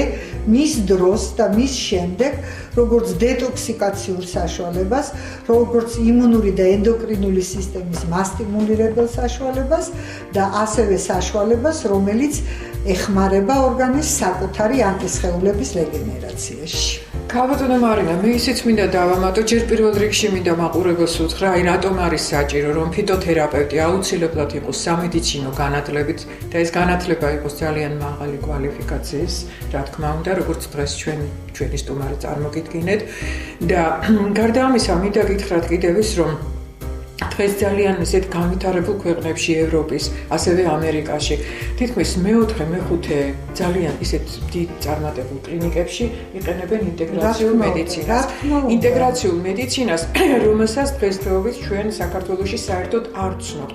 მის დროს და მის შემდეგ, როგორც დეტოქსიკაციურ საშუალებას, როგორც იმუნური და ენდოკრინული სისტემის მასტიმულირებელ საშუალებას და ასევე საშუალებას, რომელიც ეხმარება ორგანიზმს საკუთარი ანტისხეულების რეგენერაციაში. ქალბატონო მარინა, მე ისიც მინდა დავამატო, ჯერ პირველ რიგში მინდა მაყურებელს უთხრა, აი რატომ არის საჭირო, რომ ფიტოთერაპევტი აუცილებლად იყოს სამედიცინო განათლებით და ეს განათლება იყოს ძალიან მაღალი კვალიფიკაციის, რა თქმა უნდა, როგორც დღეს ჩვენი სტუმარი წარმოგიდგინეთ და გარდა ამისა, მინდა გითხრათ კიდევ ის, რომ დღეს ძალიან ისეთ განვითარებულ ქვეყნებში, ევროპის, ასევე ამერიკაში, თითქმის მეოთხე, მეხუთე ძალიან ისეთ დიდ წარმატებულ კლინიკებში იყენებენ ინტეგრაციულ მედიცინას. ინტეგრაციულ მედიცინას, რომელსაც დღესდღეობით ჩვენ საქართველოში საერთოდ არ ვცნობთ.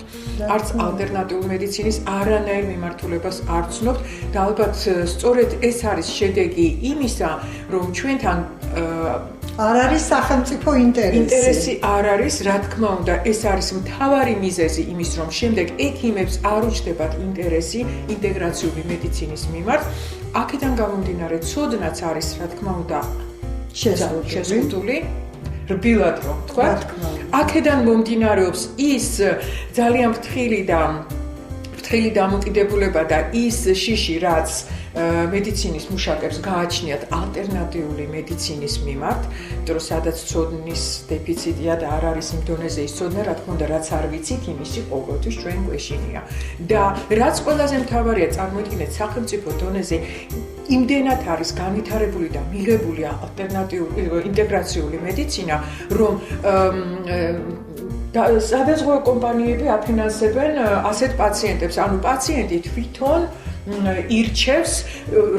არც ალტერნატიულ მედიცინის არანაირ მიმართულებას არ ვცნობთ და ალბათ სწორედ ეს არის შედეგი იმისა, რომ ჩვენთან არ არის სახელმწიფო ინტერესი არ არის, რა თქმა უნდა, ეს არის მთავარი მიზეზი იმის, რომ შემდეგ ექიმებს არ უჩნდებათ ინტერესი ინტეგრაციული მედიცინის მიმართ. აქედან გამომდინარე, ცოდნაც არის, რა თქმა უნდა, შეზღუდული. რბილად რომ თქვა. აქედან მომდინარეობს ის ძალიან ფრთხილი დამოკიდებულება და ის შიში, რაც მედიცინის მუშაკებს გააჩნიათ ალტერნატიული მედიცინის მიმართ, იმიტომ რომ სადაც ცოდნის დეფიციტია და არ არის იმ დონეზე ის ცოდნა, რა თქმა უნდა, რაც არ ვიცით, იმისი ყოველთვის ჩვენ გვეშინია. და რაც ყველაზე მთავარია, წარმოიდგინეთ სახელმწიფო დონეზე იმდენად არის განვითარებული და მიღებული ალტერნატიული ინტეგრაციული მედიცინა, რომ სადაზღვევო კომპანიები აფინანსებენ ასეთ პაციენტებს, ანუ პაციენტი თვითონ ირჩევს,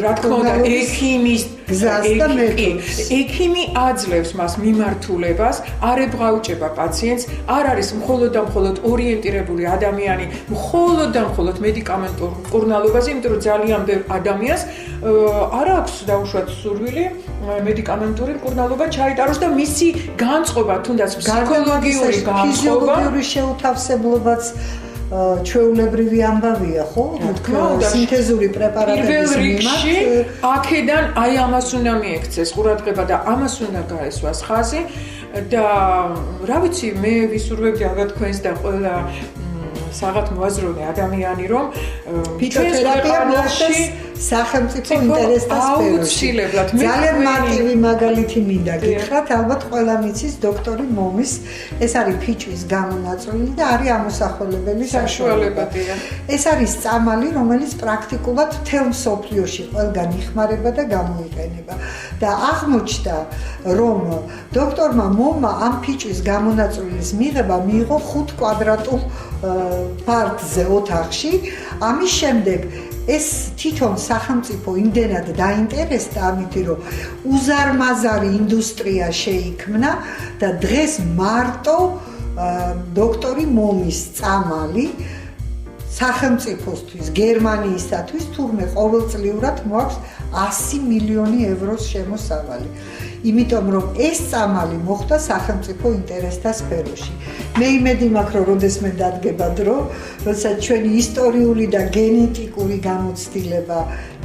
რა თქმა უნდა, ექიმის გზას და მეთოდს. ექიმი აძლევს მას მიმართულებას, არ ებღაუჭება პაციენტს, არ არის მხოლოდ და მხოლოდ ორიენტირებული ადამიანი, მხოლოდ და მხოლოდ მედიკამენტურ მკურნალობაზე, იმიტომ რომ ძალიან ბევრ ადამიანს არ აქვს დაუშვათ სურვილი მედიკამენტური მკურნალობა ჩაიტაროს და მისი განწყობა, თუნდაც ფსიქოლოგიური განწყობა, ფიზიოლოგიური შეუთავსებლობაც ჩვეულებრივი ამბავია, ხო? სინთეზური პრეპარატების მიმართ აქედან აი ამას უნდა მიექცეს ყურადღება და ამას უნდა გაესვას ხაზი და რა ვიცი, მე ვისურვებდი ალბათ თქვენს და ყველა საღათ მოაზროვნე ადამიანი, რომ ფიტოთერაპია მოხდეს სახელმწიფო ინტერესთა სფეროში. ძალიან მარტივი მაგალითი მინდა გითხრათ, ალბათ ყველა მიცის დოქტორი მომის, ეს არის ფიჭვის გამონაწილე და არის ამოსახველებელი საშუალება. ეს არის წამალი, რომელიც პრაქტიკულად მთელ მსოფლიოში ყველგან იხმარება და გამოიყენება. და აღმოჩნდა, რომ დოქტორმა მომმა ამ ფიჭვის გამონაწილეს მიღება მიიღო 5 კვადრატულ ფართზე ოთახში. ამის შემდეგ ეს თვითონ სახელმწიფო იმდენად დაინტერესდა ამით, რომ უზარმაზარი ინდუსტრია შეიქმნა და დღეს მარტო დოქტორი მომის წამალი სახელმწიფოსთვის, გერმანიისათვის თურმე ყოველწლიურად მოაქვს 100 მილიონი ევროს შემოსავალი. იმიტომ რომ ეს წამალი მოხდა სახელმწიფო ინტერესთა სფეროში. მე იმედი მაქვს, რომ როდესმე დადგება დრო, როდესაც ჩვენი ისტორიული და გენეტიკური გამოცდილება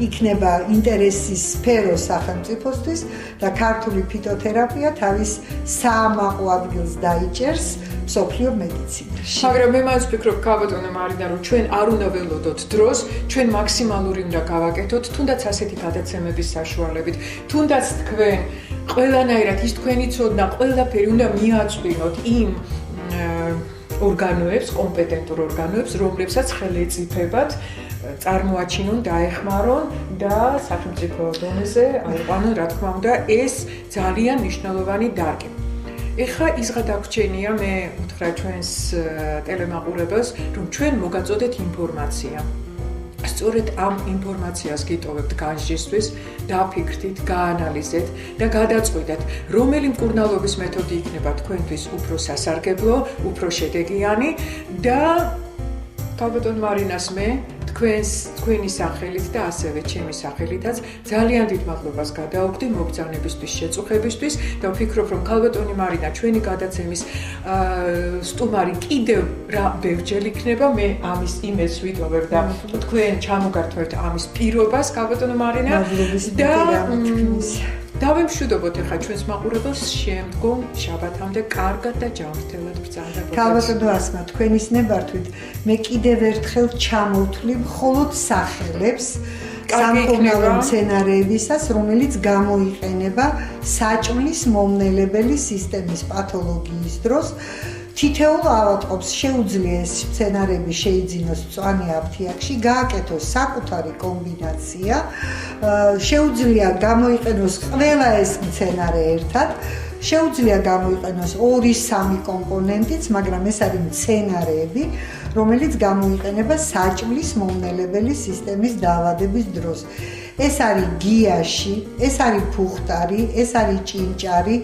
იქნება ინტერესის სფერო სახელმწიფოსთვის და ქართული ფიტოთერაპია თავის საამაყო ადგილს დაიჭერს მსოფლიო მედიცინაში. მაგრამ მე მაინც ვფიქრობ, ქალბატონო მარინა, რომ ჩვენ არ უნდა ველოდოთ დროს, ჩვენ მაქსიმალური უნდა გავაკეთოთ, თუნდაც ასეთი გადაცემების საშუალებით, თუნდაც თქვენ ყველანაირად ის თქვენი ცოდნა ყველაფერი უნდა მიაწვინოთ იმ ორგანოებს, კომპეტენტურ ორგანოებს, რომლებსაც ხელი ეწიფებათ წარმოაჩინონ, დაეხმარონ და სახელმწიფო დონეზე აიყვანონ, რა თქმა უნდა, ეს ძალიან მნიშვნელოვანი დარგი. ეხლა ის გადაგვჩენია, მე უთხრა ჩვენს ტელემაყურებელს, რომ ჩვენ მოგაწოდეთ ინფორმაცია. სწორედ ამ ინფორმაციას გიტოვებთ განსჯისთვის, დაფიქრდით, გაანალიზეთ და გადაწყვიტეთ, რომელი მკურნალობის მეთოდი იქნება თქვენთვის უფრო სასარგებლო, უფრო შედეგიანი და ქალბატონ მარინას მე თქვენი სახელით და ასევე ჩემი სახელითაც ძალიან დიდ მადლობას გადაუხდი მოგზაურობისთვის, შეწუხებისთვის და ვფიქრობ, რომ ქალბატონი მარინა ჩვენი გადაცემის სტუმარი კიდევ რა ბევრჯერ იქნება, მე ამის იმედს ვიტოვებ და თქვენ ჩამოგართმევთ ამის პირობას, ქალბატონო მარინა და დავემშვიდობოთ ახლა ჩვენს მაყურებელს შემდგომ შაბათამდე კარგად და ჯანმრთელად ბრძანდა. ქალბატონო ასმა, თქვენის ნებართვით მე კიდევ ერთხელ ჩამოვთვლი მხოლოდ სახელებს სამკურნალო მცენარეებისას, რომელიც გამოიყენება საჭმლის მომნელებელი სისტემის პათოლოგიის დროს. თითოეულ ავადმყოფს შეუძლია ეს მცენარეები შეიძინოს მწვანე აფთიაქში, გააკეთოს საკუთარი კომბინაცია, შეუძლია გამოიყენოს ყველა ეს მცენარე ერთად, შეუძლია გამოიყენოს 2-3 კომპონენტიც, მაგრამ ეს არის მცენარეები, რომელიც გამოიყენება საჭმლის მომნელებელი სისტემის დაავადების დროს. ეს არის გიაში, ეს არის ფუხტარი, ეს არის ჭინჭარი,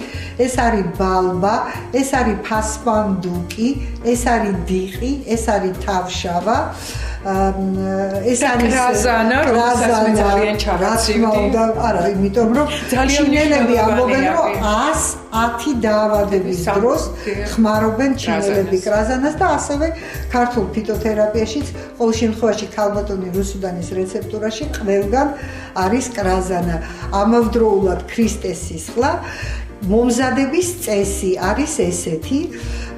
ეს არის ბალბა, ეს არის ფასფანდუკი, ეს არის დიყი, ეს არის თავშავა, ეს არის კრაზანა, რომელსაც მე ძალიან ჩავაცივდი. არა, იმიტომ რომ ჩინელები ამბობენ, რომ 110 დაავადების დროს ხმარობენ ჩინელები კრაზანას და ასევე ქართულ ფიტოთერაპიაშიც ყოველ შემთხვევაში ქალბატონი რუსუდანის რეცეპტურაში ყველგან არის კრაზანა. ამავდროულად ქრისტეს სისხლა მომზადების წესი არის ესეთი,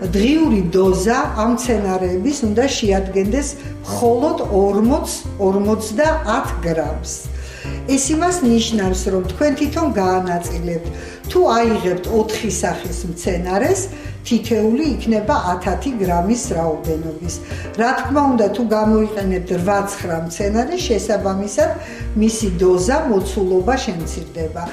დღიური დოზა ამ მცენარეების უნდა შეადგენდეს მხოლოდ 40-50 გრამს. ეს იმას ნიშნავს, რომ თქვენ თვითონ გაანაწილებთ, თუ აიღებთ 4 სახის მცენარეს, თითეული იქნება 10 გრამის რაოდენობის. რა თქმა უნდა, თუ გამოიყენებთ 8-9 მცენარე, შესაბამისად მისი დოზა, მოცულობა შემცირდება.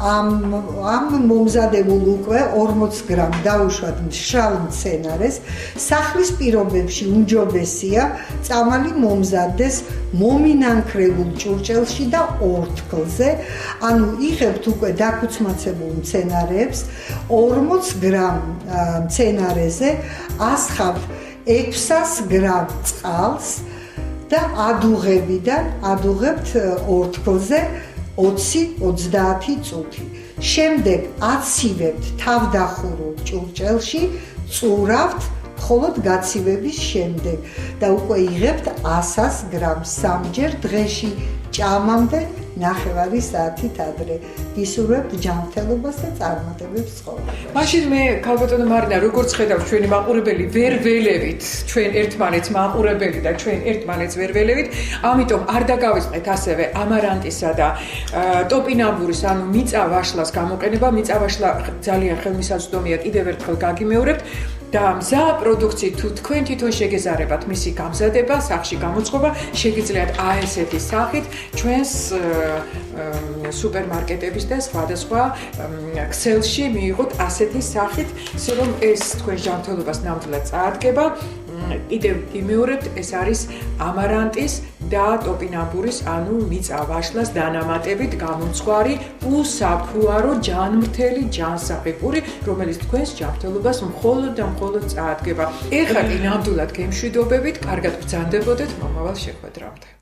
ამ მომზადებულ უკვე 40 გრამ დაუშვათ მშრალ მცენარეს, სახლის პირობებში უმჯობესია წამალი მომზადდეს მომინანქრებულ ჭურჭელში და ორთქლზე, ანუ იღებთ უკვე დაქუცმაცებულ მცენარეებს, 40 გრამ მცენარეზე ასხავთ 600 გრამ წყალს და ადუღებთ ორთქლზე 20-30 წუთი. შემდეგ აცივებთ თავდახურულ ჭურჭელში, წურავთ მხოლოდ გაცივების შემდეგ და უკვე იღებთ 100 გრამს სამჯერ დღეში, ჭამამდე 9 საათით ადრე. გისურვებთ ჯანმრთელობას და წარმატებებს ცხოვრებაში. მაშინ მე ქალბატონო მარინა, როგორც ხედავთ, ჩვენი მაყურებელი ვერ ველევით, ჩვენ ერთმანეთს მაყურებელი და ჩვენ ერთმანეთს ვერ ველევით, ამიტომ არ დაგავიწყეთ ასევე ამარანტისა და ტოპინამბურის, ანუ მიწა-ვაშლას გამოყენება. მიწა-ვაშლა ძალიან ხელმისაწვდომია, კიდევ ერთხელ გაგიმეორებთ. და მზა პროდუქციით თუ თქვენ თვითონ შეგეზარებათ მისი გამზადება, სახში გამოწყობა, შეგიძლიათ ასეთი სახით ჩვენს სუპერმარკეტების და სხვადასხვა ქსელში მიიღოთ ასეთი სახით, ისე რომ ეს თქვენს ჯანმრთელობას ნამდვილად წაადგება. კიდევ იმეორებთ, ეს არის ამარანტის და ტოპინამბურის, ანუ მიწა ვაშლას დანამატებით გამომცხვარი უსაფუარო ჯანმრთელი ჯანსაღი პური, რომელიც თქვენს ჯანმრთელობას მხოლოდ და მხოლოდ წაადგება. ეხლა კი ნამდვილად გემშვიდობებით, კარგად ბრძანდებოდეთ მომავალ შეხვედრამდე.